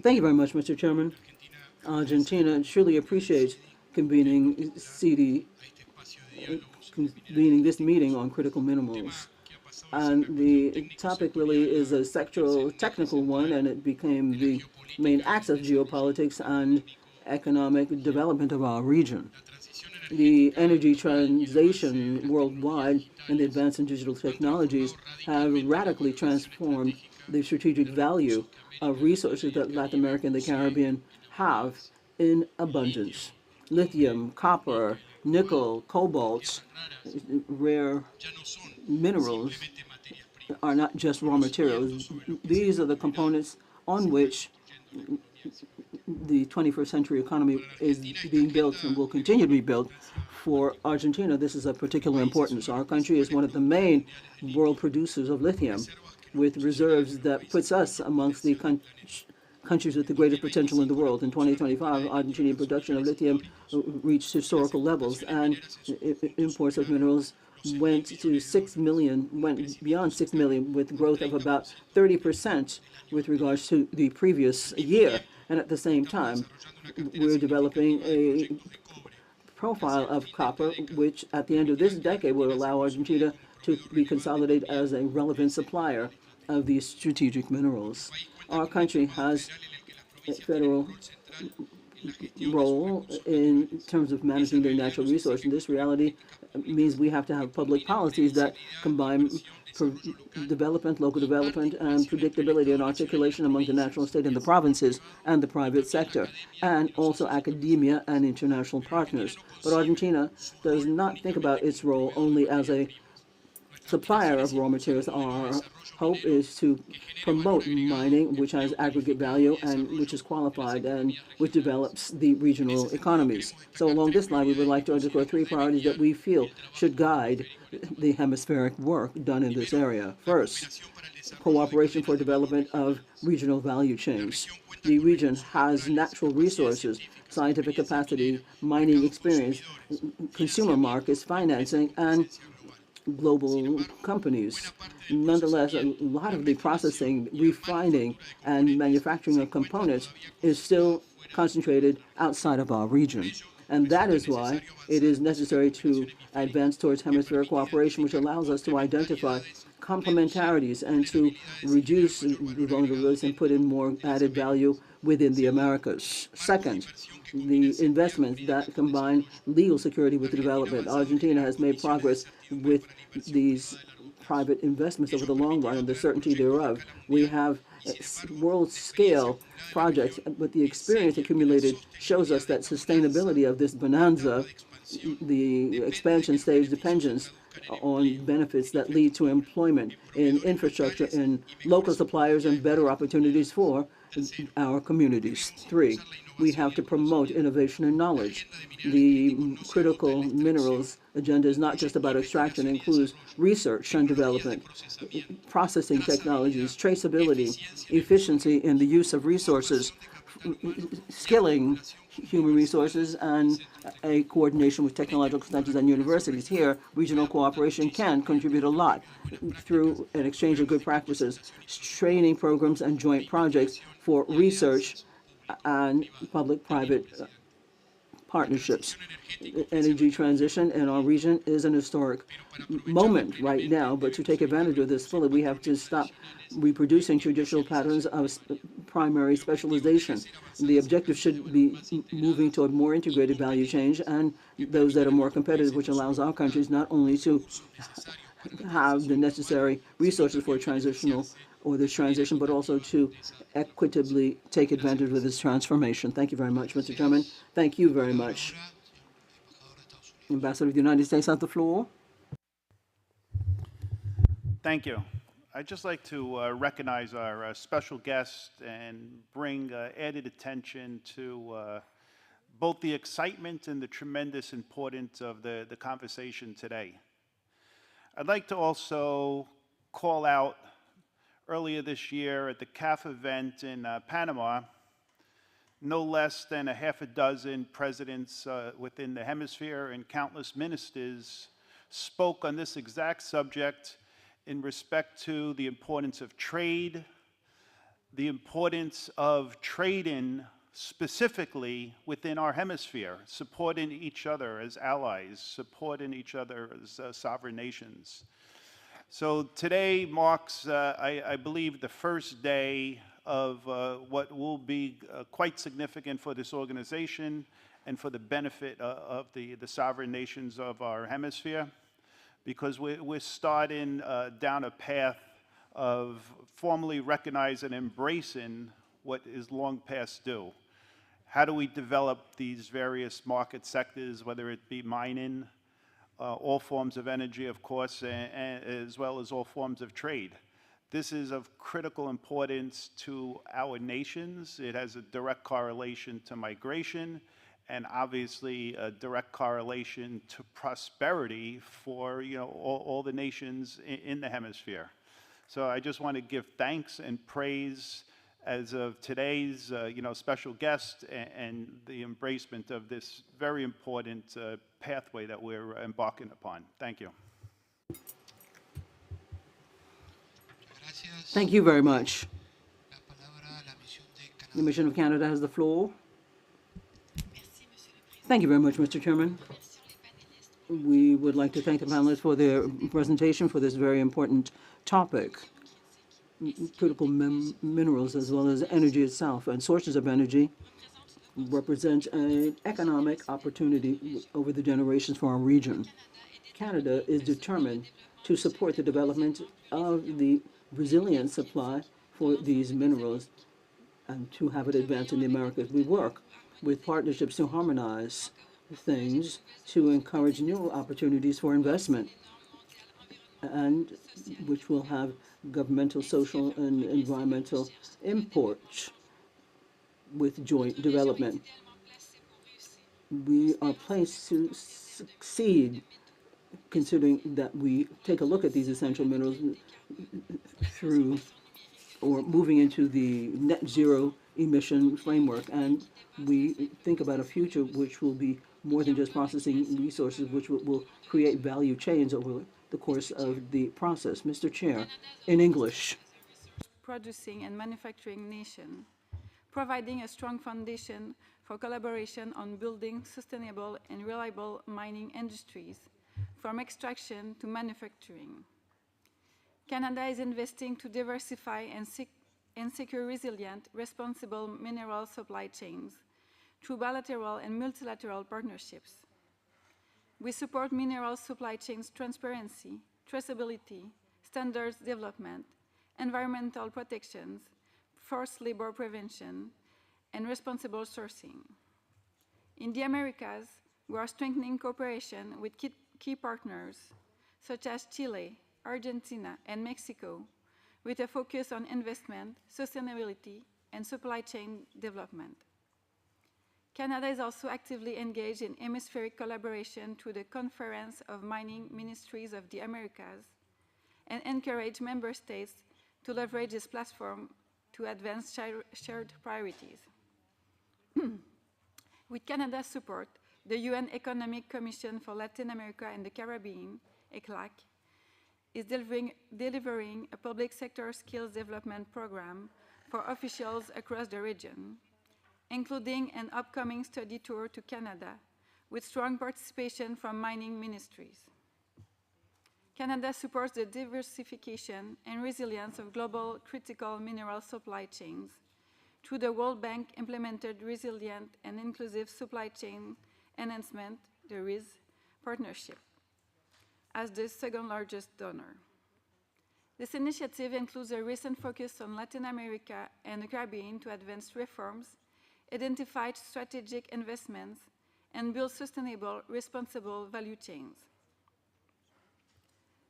Thank you very much, Mr. Chairman. Argentina truly appreciates convening convening this meeting on critical minerals. And the topic really is a sectoral, technical one, and it became the main axis of geopolitics and economic development of our region. The energy transition worldwide and the advance in digital technologies have radically transformed the strategic value of resources that Latin America and the Caribbean have in abundance. Lithium, copper, nickel, cobalt, rare minerals are not just raw materials. These are the components on which the 21st century economy is being built and will continue to be built. For Argentina, this is of particular importance. Our country is one of the main world producers of lithium, with reserves that puts us amongst the countries with the greatest potential in the world. In 2025, Argentinian production of lithium reached historical levels, and imports of minerals went beyond 6 million, with growth of about 30% with regards to the previous year. And at the same time, we're developing a profile of copper, which at the end of this decade will allow Argentina to be consolidated as a relevant supplier of these strategic minerals. Our country has a federal role in terms of managing their natural resources. And this reality means we have to have public policies that combine development, local development, and predictability and articulation among the national state and the provinces and the private sector, and also academia and international partners. But Argentina does not think about its role only as a supplier of raw materials. Our hope is to promote mining, which has aggregate value and which is qualified and which develops the regional economies. So along this line, we would like to underscore three priorities that we feel should guide the hemispheric work done in this area. First, cooperation for development of regional value chains. The region has natural resources, scientific capacity, mining experience, consumer markets, financing, and global companies. Nonetheless, a lot of the processing, refining, and manufacturing of components is still concentrated outside of our region. And that is why it is necessary to advance towards hemispheric cooperation, which allows us to identify complementarities and to reduce the vulnerabilities and put in more added value within the Americas. Second, the investments that combine legal security with development. Argentina has made progress with these private investments over the long run and the certainty thereof. We have world-scale projects, but the experience accumulated shows us that sustainability of this bonanza, the expansion stage depends on benefits that lead to employment in infrastructure, in local suppliers, and better opportunities for our communities. Three, we have to promote innovation and knowledge. The critical minerals agenda is not just about extraction, it includes research and development, processing technologies, traceability, efficiency in the use of resources, skilling human resources, and a coordination with technological centers and universities. Here, regional cooperation can contribute a lot through an exchange of good practices, training programs, and joint projects for research and public-private partnerships. Energy transition in our region is an historic moment right now, but to take advantage of this fully, we have to stop reproducing traditional patterns of primary specialization. The objective should be moving to a more integrated value chain and those that are more competitive, which allows our countries not only to have the necessary resources for transitional or this transition, but also to equitably take advantage of this transformation. Thank you very much, Mr. Chairman. Thank you very much. Ambassador of the United States has the floor. Thank you. I'd just like to recognize our special guest and bring added attention to both the excitement and the tremendous importance of the conversation today. I'd like to also call out earlier this year at the CAF event in Panama, no less than a half a dozen presidents within the hemisphere and countless ministers spoke on this exact subject in respect to the importance of trade, the importance of trading specifically within our hemisphere, supporting each other as allies, supporting each other as sovereign nations. So today marks, I believe, the first day of what will be quite significant for this organization and for the benefit of the sovereign nations of our hemisphere, because we're starting down a path of formally recognizing and embracing what is long past due. How do we develop these various market sectors, whether it be mining, all forms of energy, of course, as well as all forms of trade? This is of critical importance to our nations. It has a direct correlation to migration and obviously a direct correlation to prosperity for all the nations in the hemisphere. So I just want to give thanks and praise as of today's special guest and the embracement of this very important pathway that we're embarking upon. Thank you. Thank you very much. The mission of Canada has the floor. Thank you very much, Mr. Chairman. We would like to thank the panelists for their presentation for this very important topic. Critical minerals as well as energy itself and sources of energy represent an economic opportunity over the generations for our region. Canada is determined to support the development of the Brazilian supply for these minerals and to have it advance in the Americas. We work with partnerships to harmonize things, to encourage new opportunities for investment, and which will have governmental, social, and environmental imports with joint development. We are placed to succeed, considering that we take a look at these essential minerals through or moving into the net zero emission framework. And we think about a future which will be more than just processing resources, which will create value chains over the course of the process. Mr. Chair, in English. Producing and manufacturing nation, providing a strong foundation for collaboration on building sustainable and reliable mining industries, from extraction to manufacturing. Canada is investing to diversify and secure resilient, responsible mineral supply chains through bilateral and multilateral partnerships. We support mineral supply chains transparency, traceability, standards development, environmental protections, forced labor prevention, and responsible sourcing. In the Americas, we are strengthening cooperation with key partners such as Chile, Argentina, and Mexico, with a focus on investment, sustainability, and supply chain development. Canada is also actively engaged in hemispheric collaboration through the Conference of Mining Ministries of the Americas and encourage member states to leverage this platform to advance shared priorities. With Canada's support, the UN Economic Commission for Latin America and the Caribbean, ECLAC, is delivering a public sector skills development program for officials across the region, including an upcoming study tour to Canada with strong participation from mining ministries. Canada supports the diversification and resilience of global critical mineral supply chains through the World Bank implemented Resilient and Inclusive Supply Chain Enhancement, the RIS, partnership, as the second largest donor. This initiative includes a recent focus on Latin America and the Caribbean to advance reforms, identify strategic investments, and build sustainable, responsible value chains.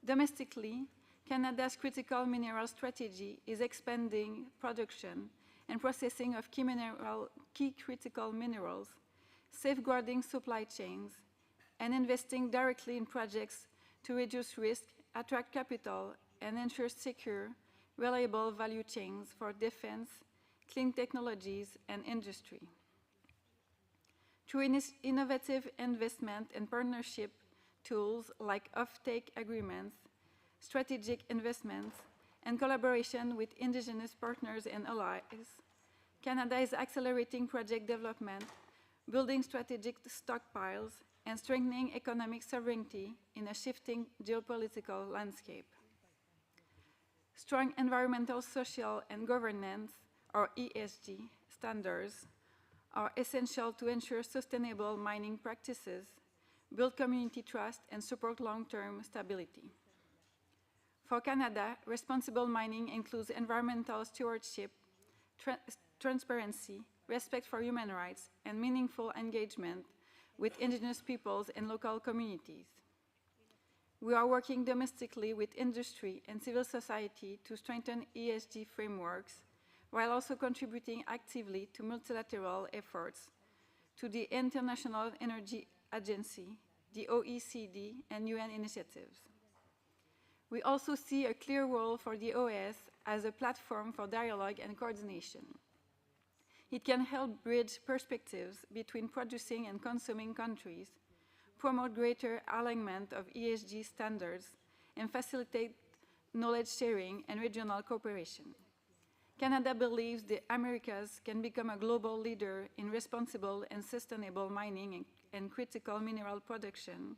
Domestically, Canada's critical mineral strategy is expanding production and processing of key critical minerals, safeguarding supply chains, and investing directly in projects to reduce risk, attract capital, and ensure secure, reliable value chains for defense, clean technologies, and industry. Through innovative investment and partnership tools like off-take agreements, strategic investments, and collaboration with Indigenous partners and allies, Canada is accelerating project development, building strategic stockpiles, and strengthening economic sovereignty in a shifting geopolitical landscape. Strong environmental, social, and governance, or ESG, standards are essential to ensure sustainable mining practices, build community trust, and support long-term stability. For Canada, responsible mining includes environmental stewardship, transparency, respect for human rights, and meaningful engagement with Indigenous peoples and local communities. We are working domestically with industry and civil society to strengthen ESG frameworks, while also contributing actively to multilateral efforts, to the International Energy Agency, the OECD, and UN initiatives. We also see a clear role for the OAS as a platform for dialogue and coordination. It can help bridge perspectives between producing and consuming countries, promote greater alignment of ESG standards, and facilitate knowledge sharing and regional cooperation. Canada believes the Americas can become a global leader in responsible and sustainable mining and critical mineral production,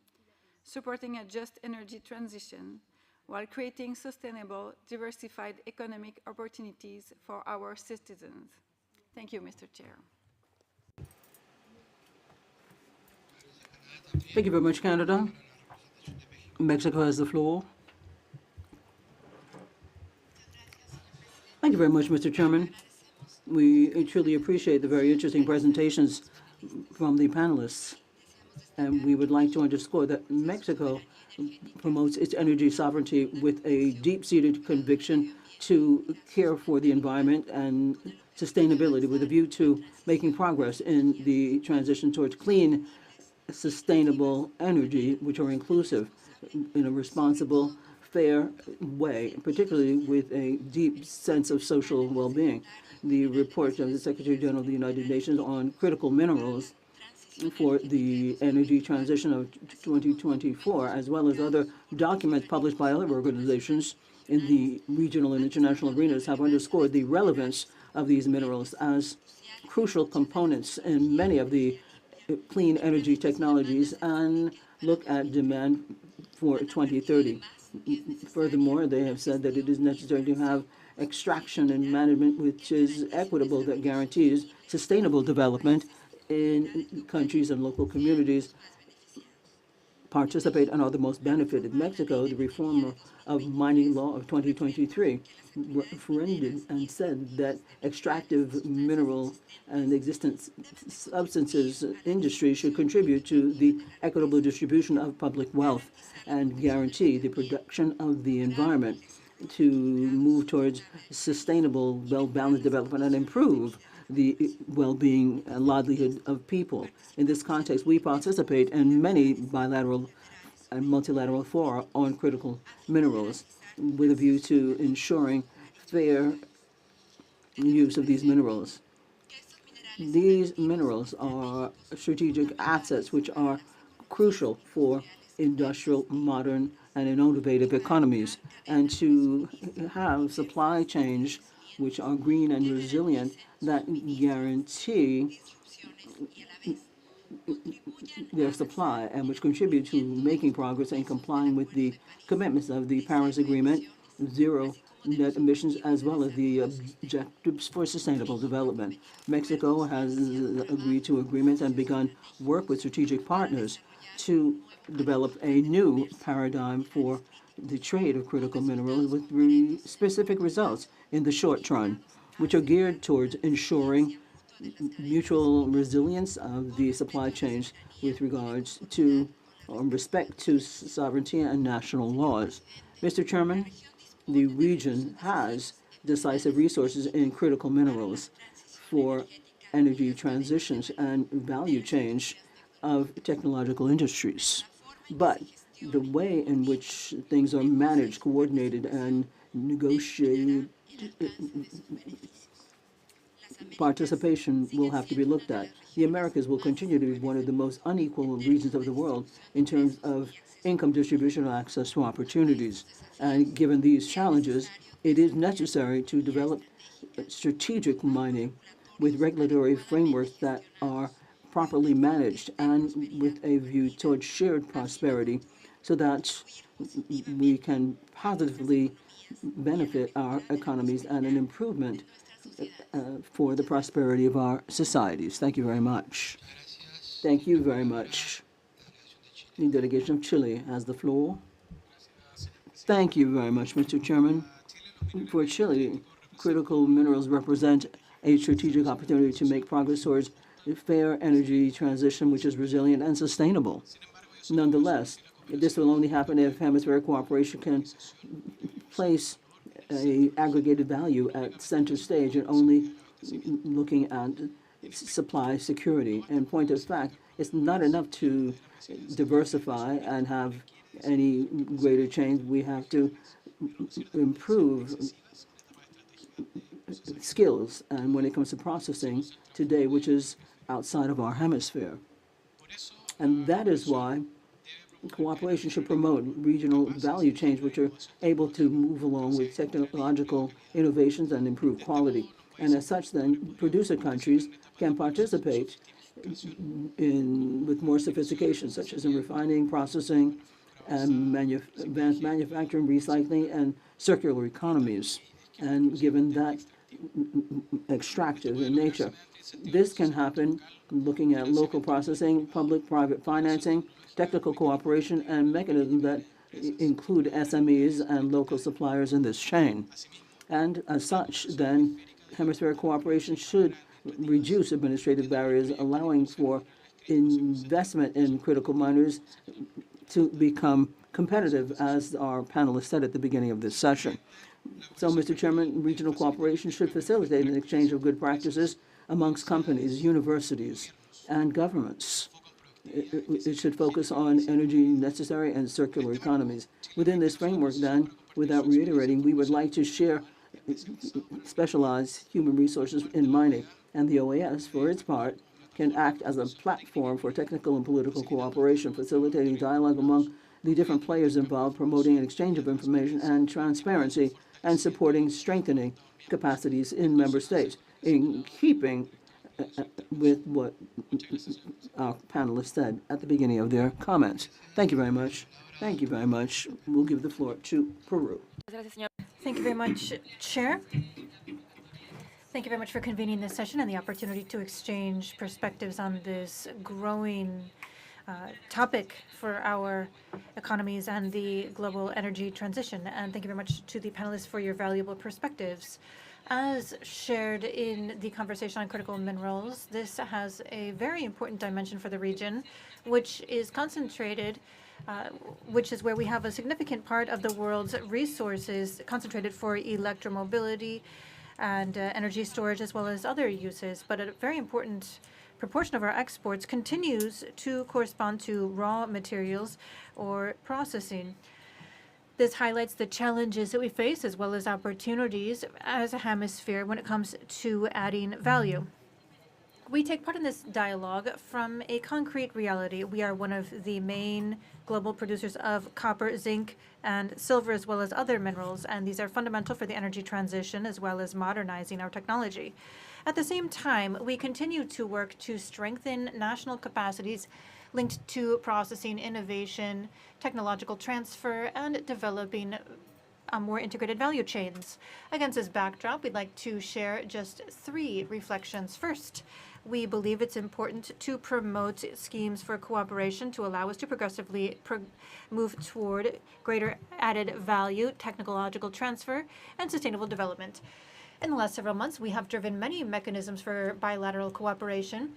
supporting a just energy transition, while creating sustainable, diversified economic opportunities for our citizens. Thank you, Mr. Chair. Thank you very much, Canada. Mexico has the floor. Thank you very much, Mr. Chairman. We truly appreciate the very interesting presentations from the panelists. And we would like to underscore that Mexico promotes its energy sovereignty with a deep-seated conviction to care for the environment and sustainability with a view to making progress in the transition towards clean, sustainable energy, which are inclusive in a responsible, fair way, particularly with a deep sense of social well-being. The report of the Secretary General of the United Nations on critical minerals for the energy transition of 2024, as well as other documents published by other organizations in the regional and international arenas, have underscored the relevance of these minerals as crucial components in many of the clean energy technologies and look at demand for 2030. Furthermore, they have said that it is necessary to have extraction and management which is equitable, that guarantees sustainable development in countries and local communities participate and are the most benefited. Mexico, the reform of mining law of 2023, referended and said that extractive mineral and existent substances industry should contribute to the equitable distribution of public wealth and guarantee the protection of the environment to move towards sustainable, well-balanced development and improve the well-being and livelihood of people. In this context, we participate in many bilateral and multilateral fora on critical minerals with a view to ensuring fair use of these minerals. These minerals are strategic assets which are crucial for industrial, modern, and innovative economies, and to have supply chains which are green and resilient that guarantee their supply and which contribute to making progress and complying with the commitments of the Paris Agreement, zero net emissions, as well as the objectives for sustainable development. Mexico has agreed to agreements and begun work with strategic partners to develop a new paradigm for the trade of critical minerals with specific results in the short term, which are geared towards ensuring mutual resilience of the supply chains with regards to respect to sovereignty and national laws. Mr. Chairman, the region has decisive resources in critical minerals for energy transitions and value change of technological industries. But the way in which things are managed, coordinated, and negotiated participation will have to be looked at. The Americas will continue to be one of the most unequal regions of the world in terms of income distribution and access to opportunities. And given these challenges, it is necessary to develop strategic mining with regulatory frameworks that are properly managed and with a view towards shared prosperity so that we can positively benefit our economies and an improvement for the prosperity of our societies. Thank you very much. Thank you very much. The delegation of Chile has the floor. Thank you very much, Mr. Chairman. For Chile, critical minerals represent a strategic opportunity to make progress towards a fair energy transition which is resilient and sustainable. Nonetheless, this will only happen if hemispheric cooperation can place a aggregated value at center stage and only looking at supply security. And point of fact, it's not enough to diversify and have any greater change. We have to improve skills and when it comes to processing today, which is outside of our hemisphere. And that is why cooperation should promote regional value chains which are able to move along with technological innovations and improve quality. And as such, then, producer countries can participate with more sophistication, such as in refining, processing, and advanced manufacturing, recycling, and circular economies. And given that extractive in nature, this can happen looking at local processing, public-private financing, technical cooperation, and mechanisms that include SMEs and local suppliers in this chain. And as such, then, hemispheric cooperation should reduce administrative barriers, allowing for investment in critical miners to become competitive, as our panelists said at the beginning of this session. So, Mr. Chairman, regional cooperation should facilitate an exchange of good practices amongst companies, universities, and governments. It should focus on energy necessary and circular economies. Within this framework, then, without reiterating, we would like to share specialized human resources in mining, and the OAS, for its part, can act as a platform for technical and political cooperation, facilitating dialogue among the different players involved, promoting an exchange of information and transparency, and supporting strengthening capacities in member states, in keeping with what our panelists said at the beginning of their comments. Thank you very much. Thank you very much. We'll give the floor to Peru. Thank you very much, Chair. Thank you very much for convening this session and the opportunity to exchange perspectives on this growing topic for our economies and the global energy transition. And thank you very much to the panelists for your valuable perspectives. As shared in the conversation on critical minerals, this has a very important dimension for the region, which is concentrated, which is where we have a significant part of the world's resources concentrated for electromobility and energy storage, as well as other uses. But a very important proportion of our exports continues to correspond to raw materials or processing. This highlights the challenges that we face as well as opportunities as a hemisphere when it comes to adding value. We take part in this dialogue from a concrete reality. We are one of the main global producers of copper, zinc, and silver, as well as other minerals, and these are fundamental for the energy transition as well as modernizing our technology. At the same time, we continue to work to strengthen national capacities linked to processing, innovation, technological transfer, and developing more integrated value chains. Against this backdrop, we'd like to share just 3 reflections. First, we believe it's important to promote schemes for cooperation to allow us to progressively move toward greater added value, technological transfer, and sustainable development. In the last several months, we have driven many mechanisms for bilateral cooperation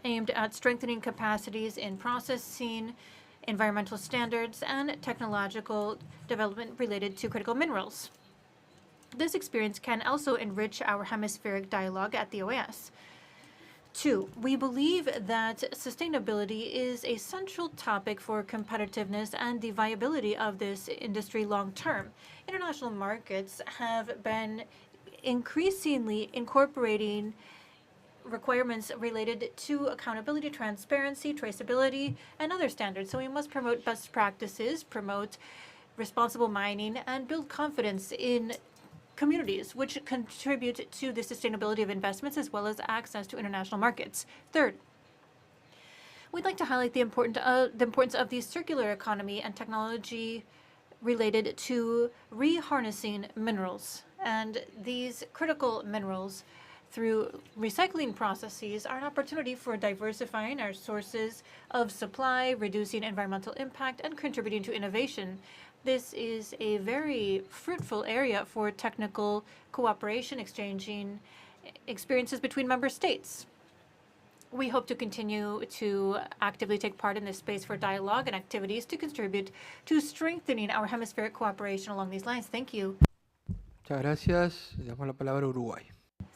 aimed at strengthening capacities in processing, environmental standards, and technological development related to critical minerals. This experience can also enrich our hemispheric dialogue at the OAS. 2, we believe that sustainability is a central topic for competitiveness and the viability of this industry long term. International markets have been increasingly incorporating requirements related to accountability, transparency, traceability, and other standards. So we must promote best practices, promote responsible mining, and build confidence in communities, which contribute to the sustainability of investments as well as access to international markets. Third, we'd like to highlight the importance of the circular economy and technology related to reharnessing minerals. And these critical minerals through recycling processes are an opportunity for diversifying our sources of supply, reducing environmental impact, and contributing to innovation. This is a very fruitful area for technical cooperation, exchanging experiences between member states. We hope to continue to actively take part in this space for dialogue and activities to contribute to strengthening our hemispheric cooperation along these lines. Thank you. Muchas gracias. Le damos la palabra a Uruguay.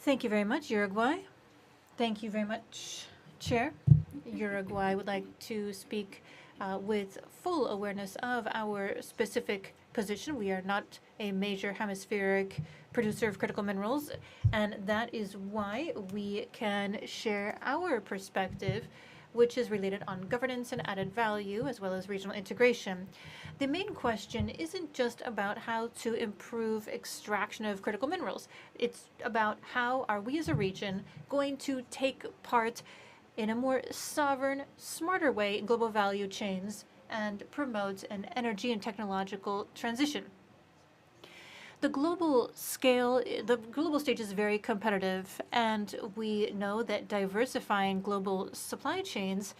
Thank you very much, Uruguay. Thank you very much, Chair. Uruguay would like to speak with full awareness of our specific position. We are not a major hemispheric producer of critical minerals, and that is why we can share our perspective, which is related on governance and added value, as well as regional integration. The main question isn't just about how to improve extraction of critical minerals. It's about how are we as a region going to take part in a more sovereign, smarter way in global value chains and promote an energy and technological transition. The global stage is very competitive, and we know that diversifying global supply chains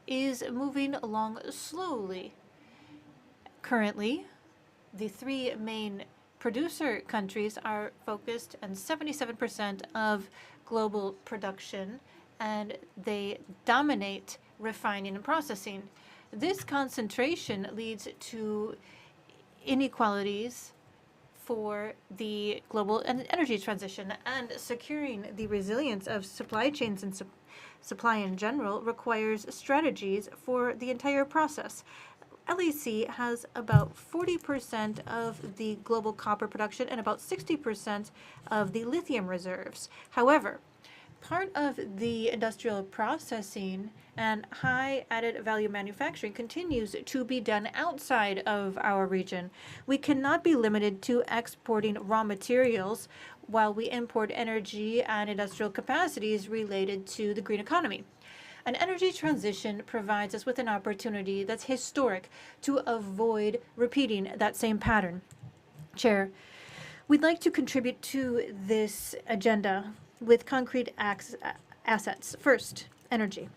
is moving along slowly. Currently, the 3 main producer countries are focused on 77% of global production, and they dominate refining and processing. This concentration leads to inequalities for the global energy transition, and securing the resilience of supply chains and supply in general requires strategies for the entire process. LAC has about 40% of the global copper production and about 60% of the lithium reserves. However, part of the industrial processing and high added value manufacturing continues to be done outside of our region. We cannot be limited to exporting raw materials while we import energy and industrial capacities related to the green economy. An energy transition provides us with an opportunity that's historic to avoid repeating that same pattern. Chair, we'd like to contribute to this agenda with concrete assets. First, energy.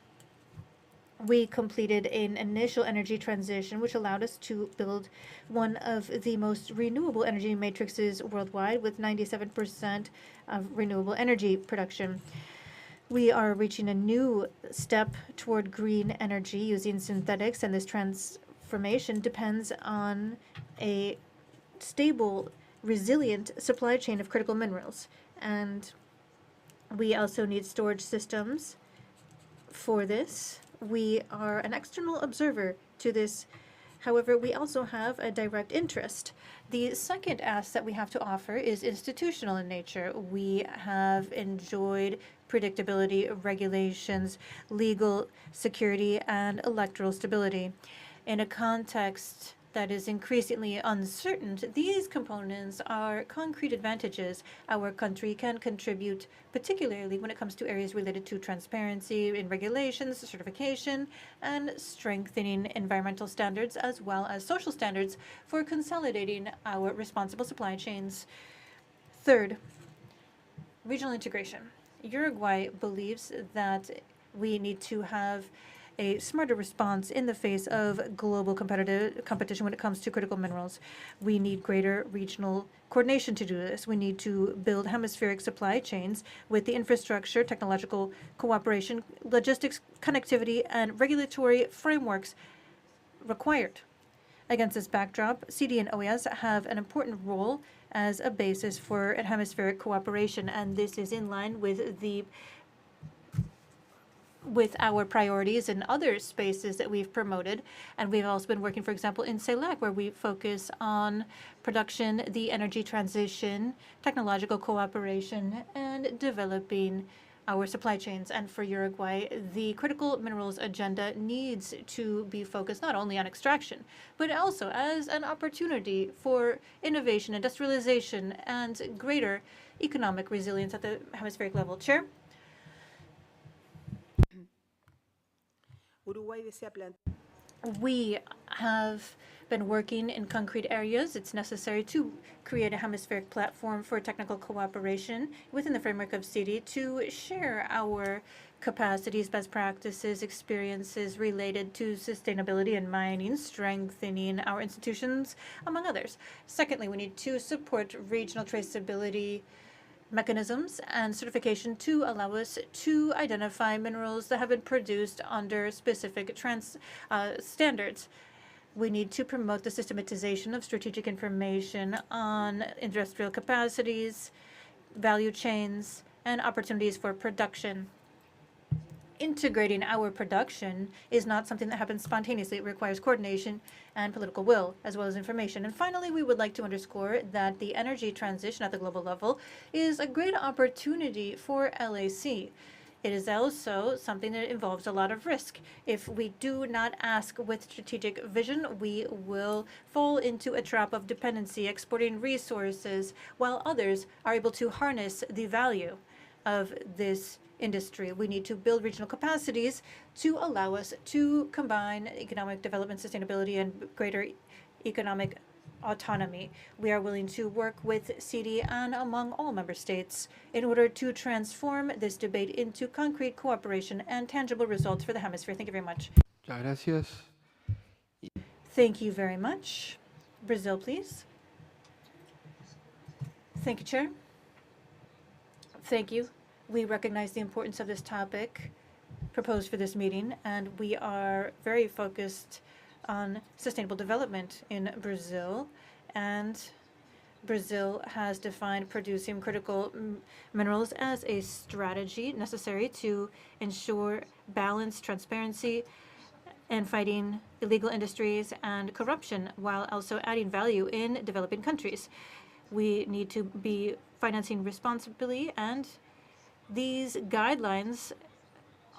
We completed an initial energy transition, which allowed us to build one of the most renewable energy matrices worldwide with 97% of renewable energy production. We are reaching a new step toward green energy using synthetics, and this transformation depends on a stable, resilient supply chain of critical minerals. And we also need storage systems for this. We are an external observer to this. However, we also have a direct interest. The second asset we have to offer is institutional in nature. We have enjoyed predictability, regulations, legal security, and electoral stability. In a context that is increasingly uncertain, these components are concrete advantages our country can contribute, particularly when it comes to areas related to transparency in regulations, certification, and strengthening environmental standards as well as social standards for consolidating our responsible supply chains. Third, regional integration. Uruguay believes that we need to have a smarter response in the face of global competition when it comes to critical minerals. We need greater regional coordination to do this. We need to build hemispheric supply chains with the infrastructure, technological cooperation, logistics, connectivity, and regulatory frameworks required. Against this backdrop, CD and OAS have an important role as a basis for hemispheric cooperation, and this is in line with our priorities in other spaces that we've promoted. And we've also been working, for example, in CELAC, where we focus on production, the energy transition, technological cooperation, and developing our supply chains. And for Uruguay, the critical minerals agenda needs to be focused not only on extraction, but also as an opportunity for innovation, industrialization, and greater economic resilience at the hemispheric level. Chair? We have been working in concrete areas. It's necessary to create a hemispheric platform for technical cooperation within the framework of CD to share our capacities, best practices, experiences related to sustainability and mining, strengthening our institutions, among others. Secondly, we need to support regional traceability mechanisms and certification to allow us to identify minerals that have been produced under specific standards. We need to promote the systematization of strategic information on industrial capacities, value chains, and opportunities for production. Integrating our production is not something that happens spontaneously. It requires coordination and political will, as well as information. And finally, we would like to underscore that the energy transition at the global level is a great opportunity for LAC. It is also something that involves a lot of risk. If we do not ask with strategic vision, we will fall into a trap of dependency, exporting resources, while others are able to harness the value of this industry. We need to build regional capacities to allow us to combine economic development, sustainability, and greater economic autonomy. We are willing to work with CD and among all member states in order to transform this debate into concrete cooperation and tangible results for the hemisphere. Thank you very much. Muchas gracias. Thank you very much. Brazil, please. Thank you, Chair. Thank you. We recognize the importance of this topic proposed for this meeting, and we are very focused on sustainable development in Brazil. And Brazil has defined producing critical minerals as a strategy necessary to ensure balance, transparency, and fighting illegal industries and corruption, while also adding value in developing countries. We need to be financing responsibly, and these guidelines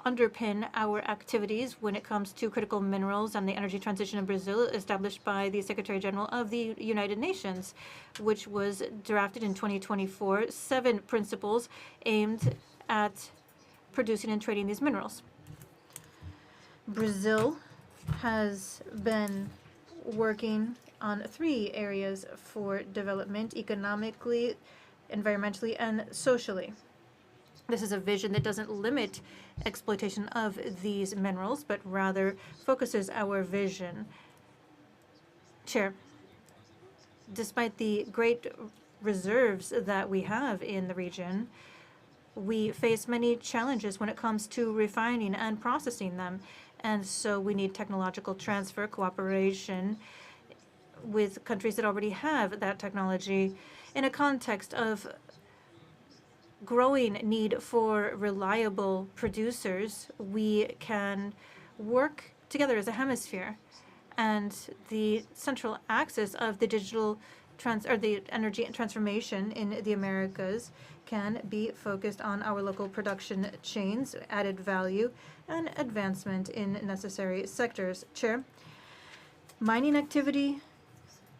underpin our activities when it comes to critical minerals and the energy transition in Brazil, established by the Secretary General of the United Nations, which was drafted in 2024, 7 principles aimed at producing and trading these minerals. Brazil has been working on 3 areas for development: economically, environmentally, and socially. This is a vision that doesn't limit exploitation of these minerals, but rather focuses our vision. Chair, despite the great reserves that we have in the region, we face many challenges when it comes to refining and processing them. And so we need technological transfer, cooperation with countries that already have that technology in a context of growing need for reliable producers. We can work together as a hemisphere, and the central axis of the the energy transformation in the Americas can be focused on our local production chains, added value, and advancement in necessary sectors. Chair, mining activity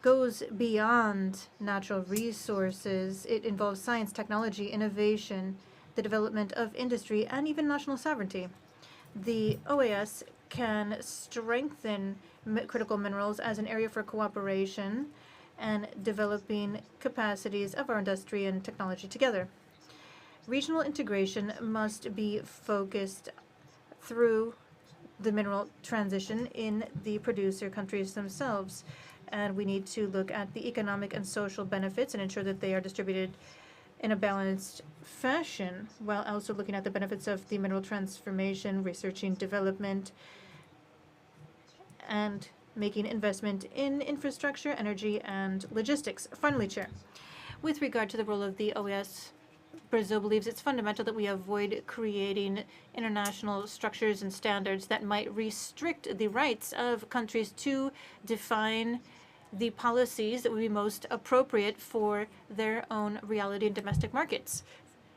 goes beyond natural resources. It involves science, technology, innovation, the development of industry, and even national sovereignty. The OAS can strengthen critical minerals as an area for cooperation and developing capacities of our industry and technology together. Regional integration must be focused through the mineral transition in the producer countries themselves. And we need to look at the economic and social benefits and ensure that they are distributed in a balanced fashion, while also looking at the benefits of the mineral transformation, researching development, and making investment in infrastructure, energy, and logistics. Finally, Chair, with regard to the role of the OAS, Brazil believes it's fundamental that we avoid creating international structures and standards that might restrict the rights of countries to define the policies that would be most appropriate for their own reality and domestic markets.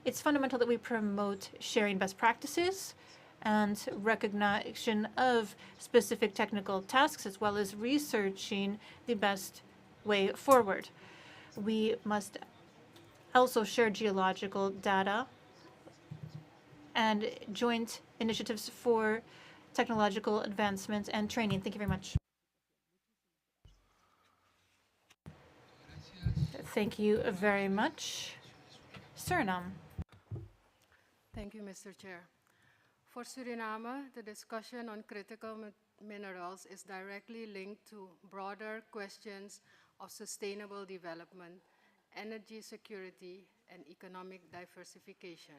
It's fundamental that we promote sharing best practices and recognition of specific technical tasks, as well as researching the best way forward. We must also share geological data and joint initiatives for technological advancements and training. Thank you very much. Thank you very much. Suriname. Thank you, Mr. Chair. For Suriname, the discussion on critical minerals is directly linked to broader questions of sustainable development, energy security, and economic diversification.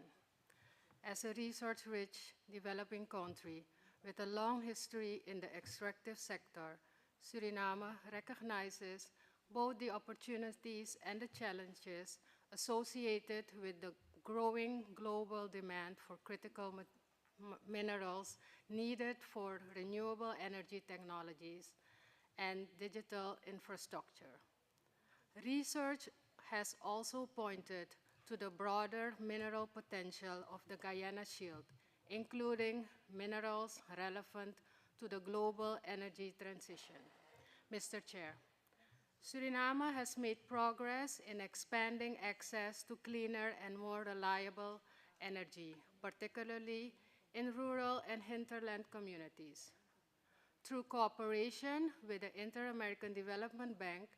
As a resource-rich developing country with a long history in the extractive sector, Suriname recognizes both the opportunities and the challenges associated with the growing global demand for critical minerals needed for renewable energy technologies and digital infrastructure. Research has also pointed to the broader mineral potential of the Guyana Shield, including minerals relevant to the global energy transition. Mr. Chair, Suriname has made progress in expanding access to cleaner and more reliable energy, particularly in rural and hinterland communities. Through cooperation with the Inter-American Development Bank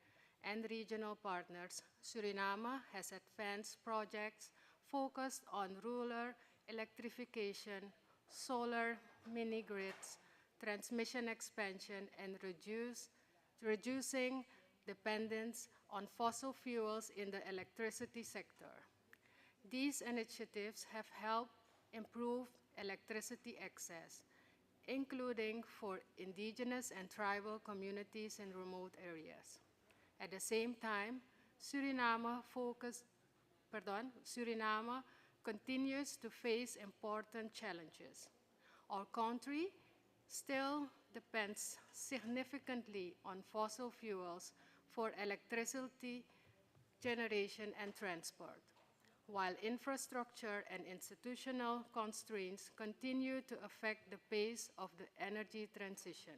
and regional partners, Suriname has advanced projects focused on rural electrification, solar mini-grids, transmission expansion, and reducing dependence on fossil fuels in the electricity sector. These initiatives have helped improve electricity access, including for indigenous and tribal communities in remote areas. At the same time, Suriname continues to face important challenges. Our country still depends significantly on fossil fuels for electricity generation and transport, while infrastructure and institutional constraints continue to affect the pace of the energy transition.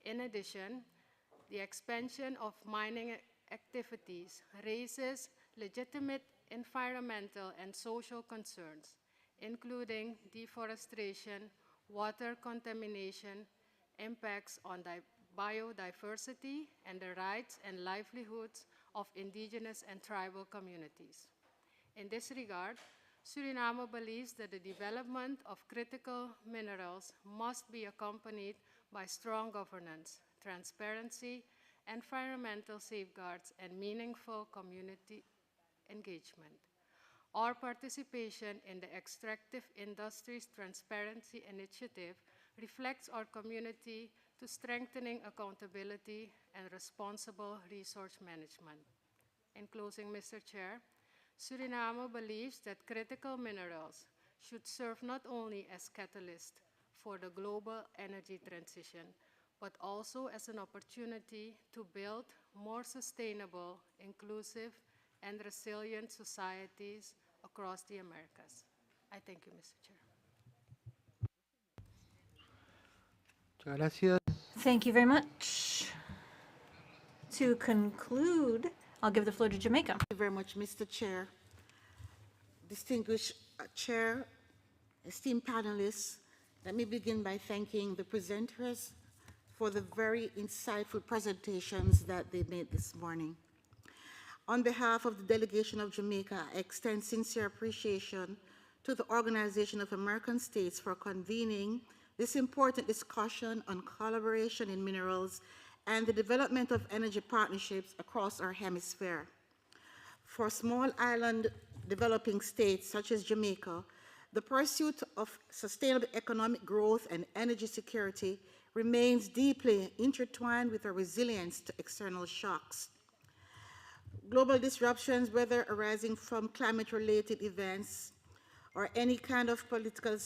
In addition, the expansion of mining activities raises legitimate environmental and social concerns, including deforestation, water contamination, impacts on biodiversity, and the rights and livelihoods of indigenous and tribal communities. In this regard, Suriname believes that the development of critical minerals must be accompanied by strong governance, transparency, environmental safeguards, and meaningful community engagement. Our participation in the Extractive Industries Transparency Initiative reflects our community to strengthening accountability and responsible resource management. In closing, Mr. Chair, Suriname believes that critical minerals should serve not only as catalysts for the global energy transition, but also as an opportunity to build more sustainable, inclusive, and resilient societies across the Americas. I thank you, Mr. Chair. Muchas gracias. Thank you very much. To conclude, I'll give the floor to Jamaica. Thank you very much, Mr. Chair. Distinguished Chair, esteemed panelists, let me begin by thanking the presenters for the very insightful presentations that they made this morning. On behalf of the delegation of Jamaica, I extend sincere appreciation to the Organization of American States for convening this important discussion on collaboration in minerals and the development of energy partnerships across our hemisphere. For small island developing states such as Jamaica, the pursuit of sustainable economic growth and energy security remains deeply intertwined with our resilience to external shocks. Global disruptions, whether arising from climate-related events or any kind of political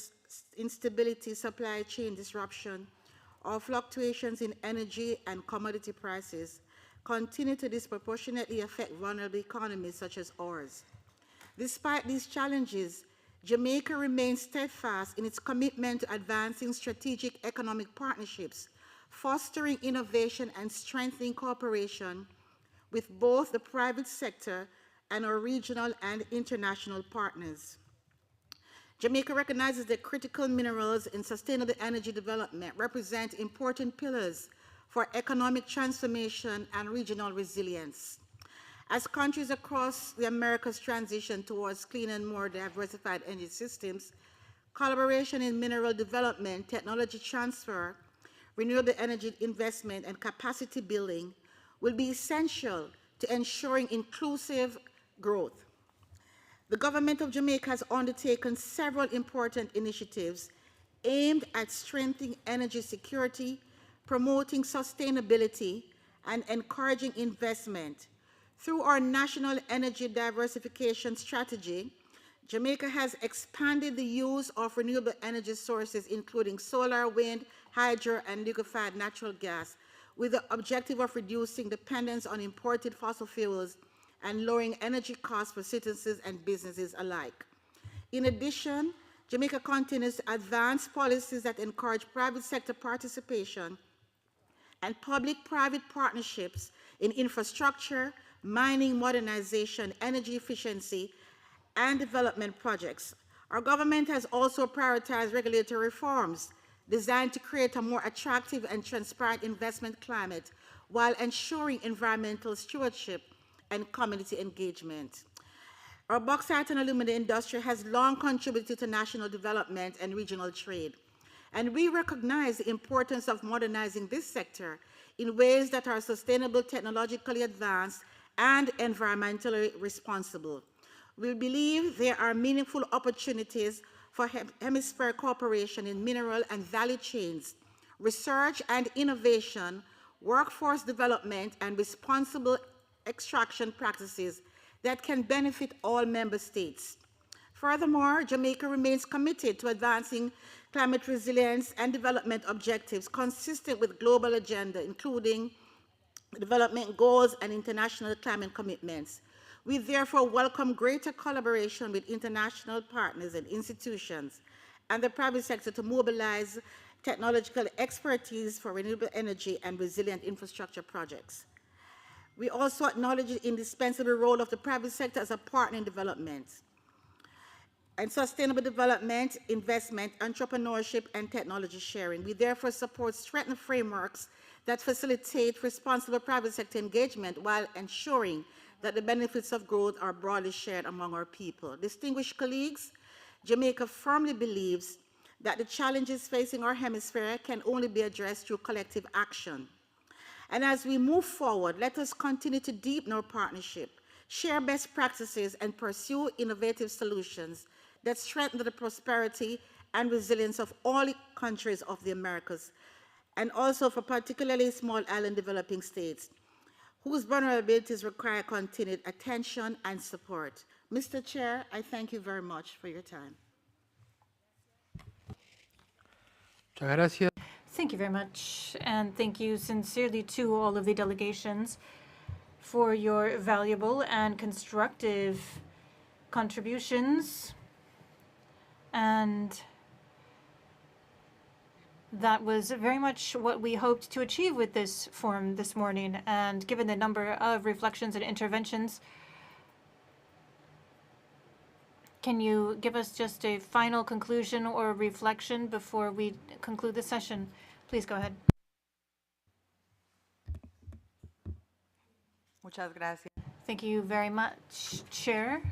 instability, supply chain disruption, or fluctuations in energy and commodity prices, continue to disproportionately affect vulnerable economies such as ours. Despite these challenges, Jamaica remains steadfast in its commitment to advancing strategic economic partnerships, fostering innovation and strengthening cooperation with both the private sector and our regional and international partners. Jamaica recognizes that critical minerals in sustainable energy development represent important pillars for economic transformation and regional resilience. As countries across the Americas transition towards clean and more diversified energy systems, collaboration in mineral development, technology transfer, renewable energy investment, and capacity building will be essential to ensuring inclusive growth. The government of Jamaica has undertaken several important initiatives aimed at strengthening energy security, promoting sustainability, and encouraging investment. Through our National Energy Diversification Strategy, Jamaica has expanded the use of renewable energy sources, including solar, wind, hydro, and liquefied natural gas, with the objective of reducing dependence on imported fossil fuels and lowering energy costs for citizens and businesses alike. In addition, Jamaica continues to advance policies that encourage private sector participation and public-private partnerships in infrastructure, mining modernization, energy efficiency, and development projects. Our government has also prioritized regulatory reforms designed to create a more attractive and transparent investment climate while ensuring environmental stewardship and community engagement. Our bauxite and aluminum industry has long contributed to national development and regional trade, and we recognize the importance of modernizing this sector in ways that are sustainable, technologically advanced, and environmentally responsible. We believe there are meaningful opportunities for hemispheric cooperation in mineral and value chains, research and innovation, workforce development, and responsible extraction practices that can benefit all member states. Furthermore, Jamaica remains committed to advancing climate resilience and development objectives consistent with global agenda, including development goals and international climate commitments. We therefore welcome greater collaboration with international partners and institutions and the private sector to mobilize technological expertise for renewable energy and resilient infrastructure projects. We also acknowledge the indispensable role of the private sector as a partner in development and sustainable development, investment, entrepreneurship, and technology sharing. We therefore support strengthened frameworks that facilitate responsible private sector engagement while ensuring that the benefits of growth are broadly shared among our people. Distinguished colleagues, Jamaica firmly believes that the challenges facing our hemisphere can only be addressed through collective action. And as we move forward, let us continue to deepen our partnership, share best practices, and pursue innovative solutions that strengthen the prosperity and resilience of all countries of the Americas, and also for particularly small island developing states, whose vulnerabilities require continued attention and support. Mr. Chair, I thank you very much for your time. Muchas gracias. Thank you very much, and thank you sincerely to all of the delegations for your valuable and constructive contributions. And that was very much what we hoped to achieve with this forum this morning. And given the number of reflections and interventions, can you give us just a final conclusion or reflection before we conclude the session? Please go ahead. Muchas gracias. Thank you very much, Chair.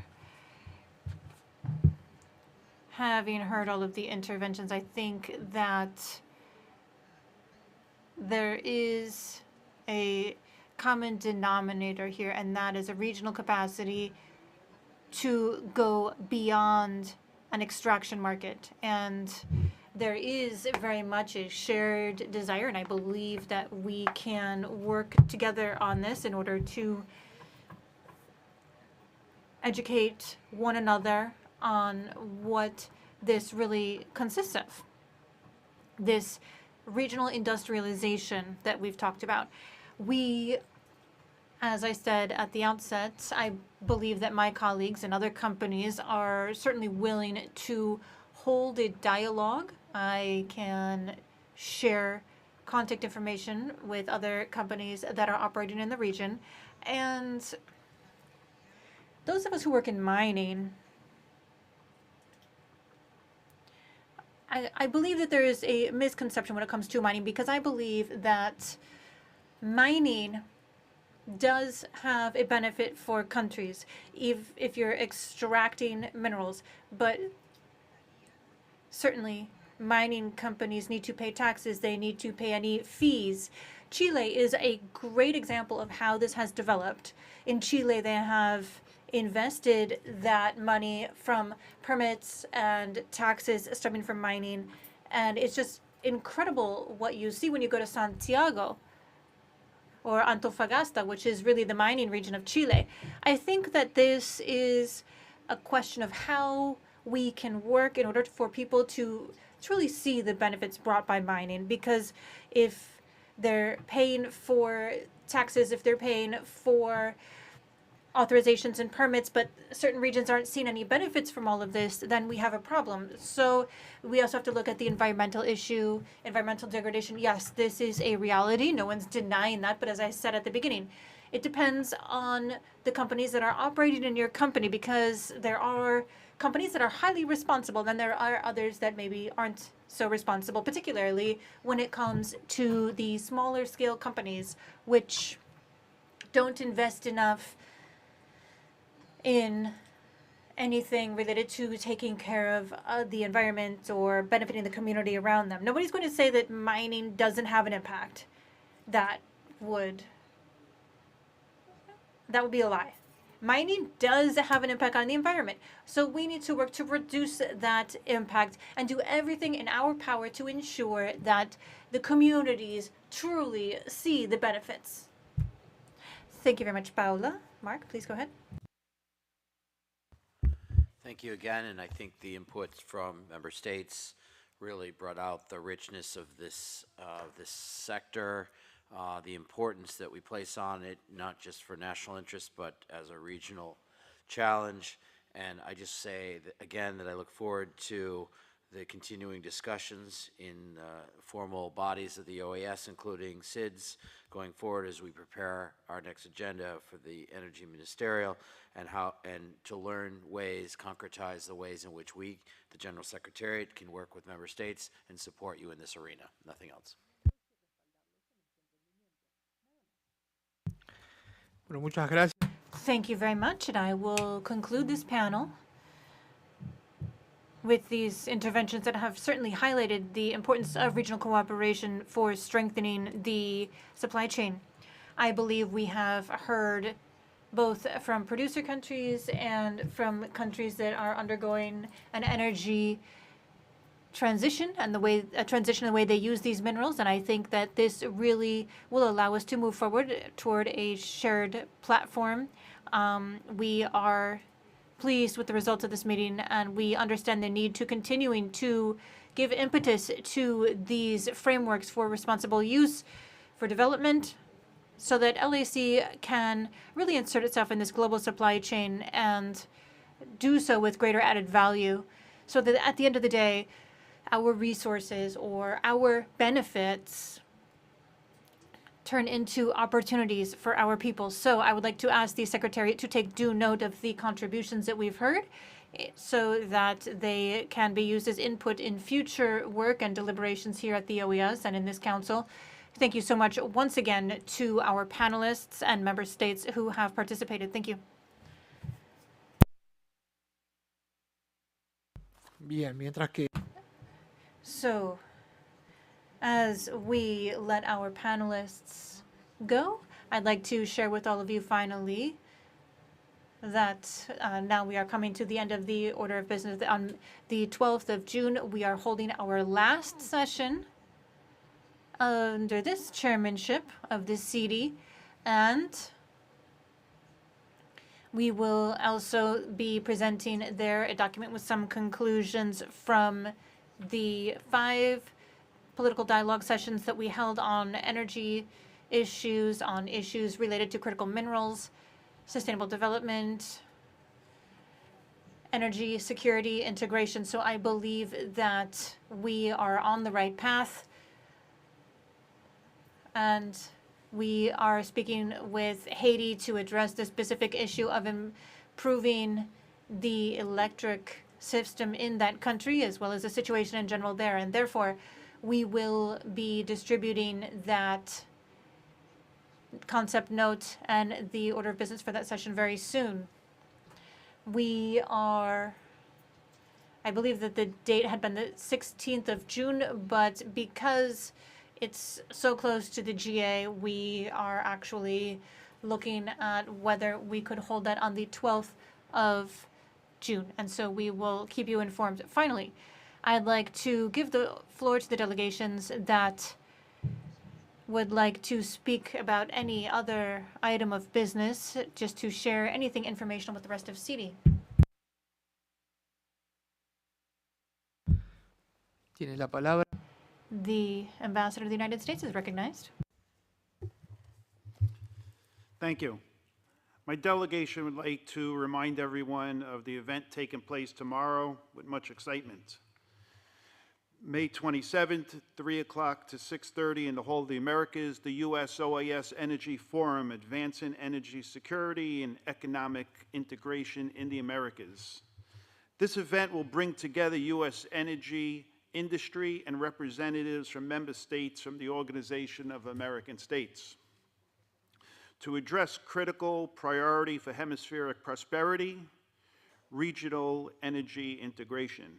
Having heard all of the interventions, I think that there is a common denominator here, and that is a regional capacity to go beyond an extraction market. And there is very much a shared desire, and I believe that we can work together on this in order to educate one another on what this really consists of. This regional industrialization that we've talked about. We, as I said at the outset, I believe that my colleagues and other companies are certainly willing to hold a dialogue. I can share contact information with other companies that are operating in the region. And those of us who work in mining, I believe that there is a misconception when it comes to mining, because I believe that mining does have a benefit for countries if you're extracting minerals, but certainly mining companies need to pay taxes, they need to pay any fees. Chile is a great example of how this has developed. In Chile, they have invested that money from permits and taxes stemming from mining, and it's just incredible what you see when you go to Santiago or Antofagasta, which is really the mining region of Chile. I think that this is a question of how we can work in order for people to really see the benefits brought by mining, because if they're paying for taxes, if they're paying for authorizations and permits, but certain regions aren't seeing any benefits from all of this, then we have a problem. So we also have to look at the environmental issue, environmental degradation. Yes, this is a reality. No one's denying that. But as I said at the beginning, it depends on the companies that are operating in your company, because there are companies that are highly responsible, then there are others that maybe aren't so responsible, particularly when it comes to the smaller scale companies which don't invest enough in anything related to taking care of the environment or benefiting the community around them. Nobody's going to say that mining doesn't have an impact. That would That would be a lie. Mining does have an impact on the environment. So we need to work to reduce that impact and do everything in our power to ensure that the communities truly see the benefits. Thank you very much, Paula. Mark, please go ahead. Thank you again, and I think the inputs from member states really brought out the richness of this sector, the importance that we place on it, not just for national interest, but as a regional challenge. And I just say that, again, that I look forward to the continuing discussions in formal bodies of the OAS, including SIDS, going forward as we prepare our next agenda for the Energy Ministerial, and to learn ways, concretize the ways in which we, the General Secretariat, can work with member states and support you in this arena. Nothing else. Bueno, muchas gracias. Thank you very much, and I will conclude this panel with these interventions that have certainly highlighted the importance of regional cooperation for strengthening the supply chain. I believe we have heard both from producer countries and from countries that are undergoing an energy transition and the way they use these minerals, and I think that this really will allow us to move forward toward a shared platform. We are pleased with the results of this meeting, and we understand the need to continuing to give impetus to these frameworks for responsible use, for development, so that LAC can really insert itself in this global supply chain and do so with greater added value, so that at the end of the day, our resources or our benefits turn into opportunities for our people. So I would like to ask the Secretariat to take due note of the contributions that we've heard so that they can be used as input in future work and deliberations here at the OAS and in this council. Thank you so much once again to our panelists and member states who have participated. Thank you. Bien, mientras que So, as we let our panelists go, I'd like to share with all of you finally that now we are coming to the end of the order of business. On the 12th of June, we are holding our last session under this chairmanship of the CD, and we will also be presenting there a document with some conclusions from the 5 political dialogue sessions that we held on energy issues, on issues related to critical minerals, sustainable development, energy security, integration. So I believe that we are on the right path, and we are speaking with Haiti to address the specific issue of improving the electric system in that country, as well as the situation in general there. And therefore, we will be distributing that concept note and the order of business for that session very soon. We are, I believe that the date had been the 16th of June, but because it's so close to the GA, we are actually looking at whether we could hold that on the 12th of June. And so we will keep you informed. Finally, I'd like to give the floor to the delegations that would like to speak about any other item of business, just to share anything informational with the rest of CD. tiene la palabra. The Ambassador of the United States is recognized. Thank you. My delegation would like to remind everyone of the event taking place tomorrow with much excitement. May 27th, 3 o'clock to 6:30 in the Hall of the Americas, the U.S. OAS Energy Forum, Advancing Energy Security and Economic Integration in the Americas. This event will bring together U.S. energy industry and representatives from member states from the Organization of American States to address critical priority for hemispheric prosperity, regional energy integration.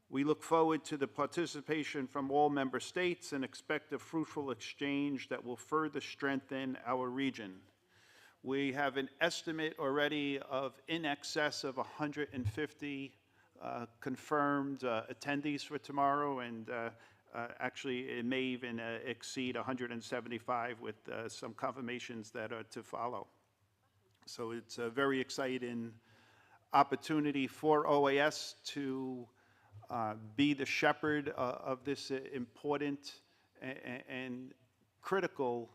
We look forward to the participation from all member states and expect a fruitful exchange that will further strengthen our region. We have an estimate already of in excess of 150 confirmed attendees for tomorrow, and actually it may even exceed 175 with some confirmations that are to follow. So it's a very exciting opportunity for OAS to be the shepherd of this important and critical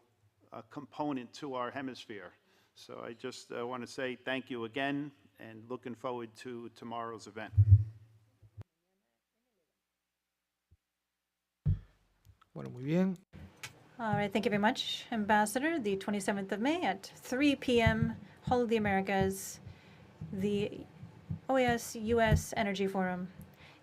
component to our hemisphere. So I just want to say thank you again and looking forward to tomorrow's event. Bueno, muy bien. All right, thank you very much, Ambassador. The 27th of May at 3 p.m., Hall of the Americas, the OAS U.S. Energy Forum.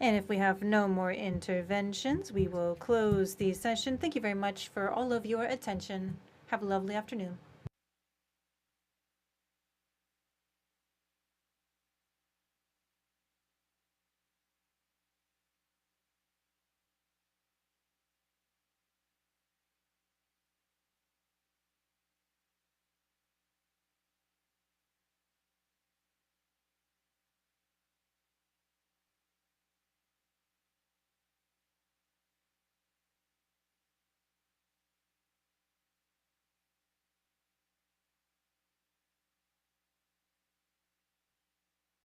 And if we have no more interventions, we will close the session. Thank you very much for all of your attention. Have a lovely afternoon.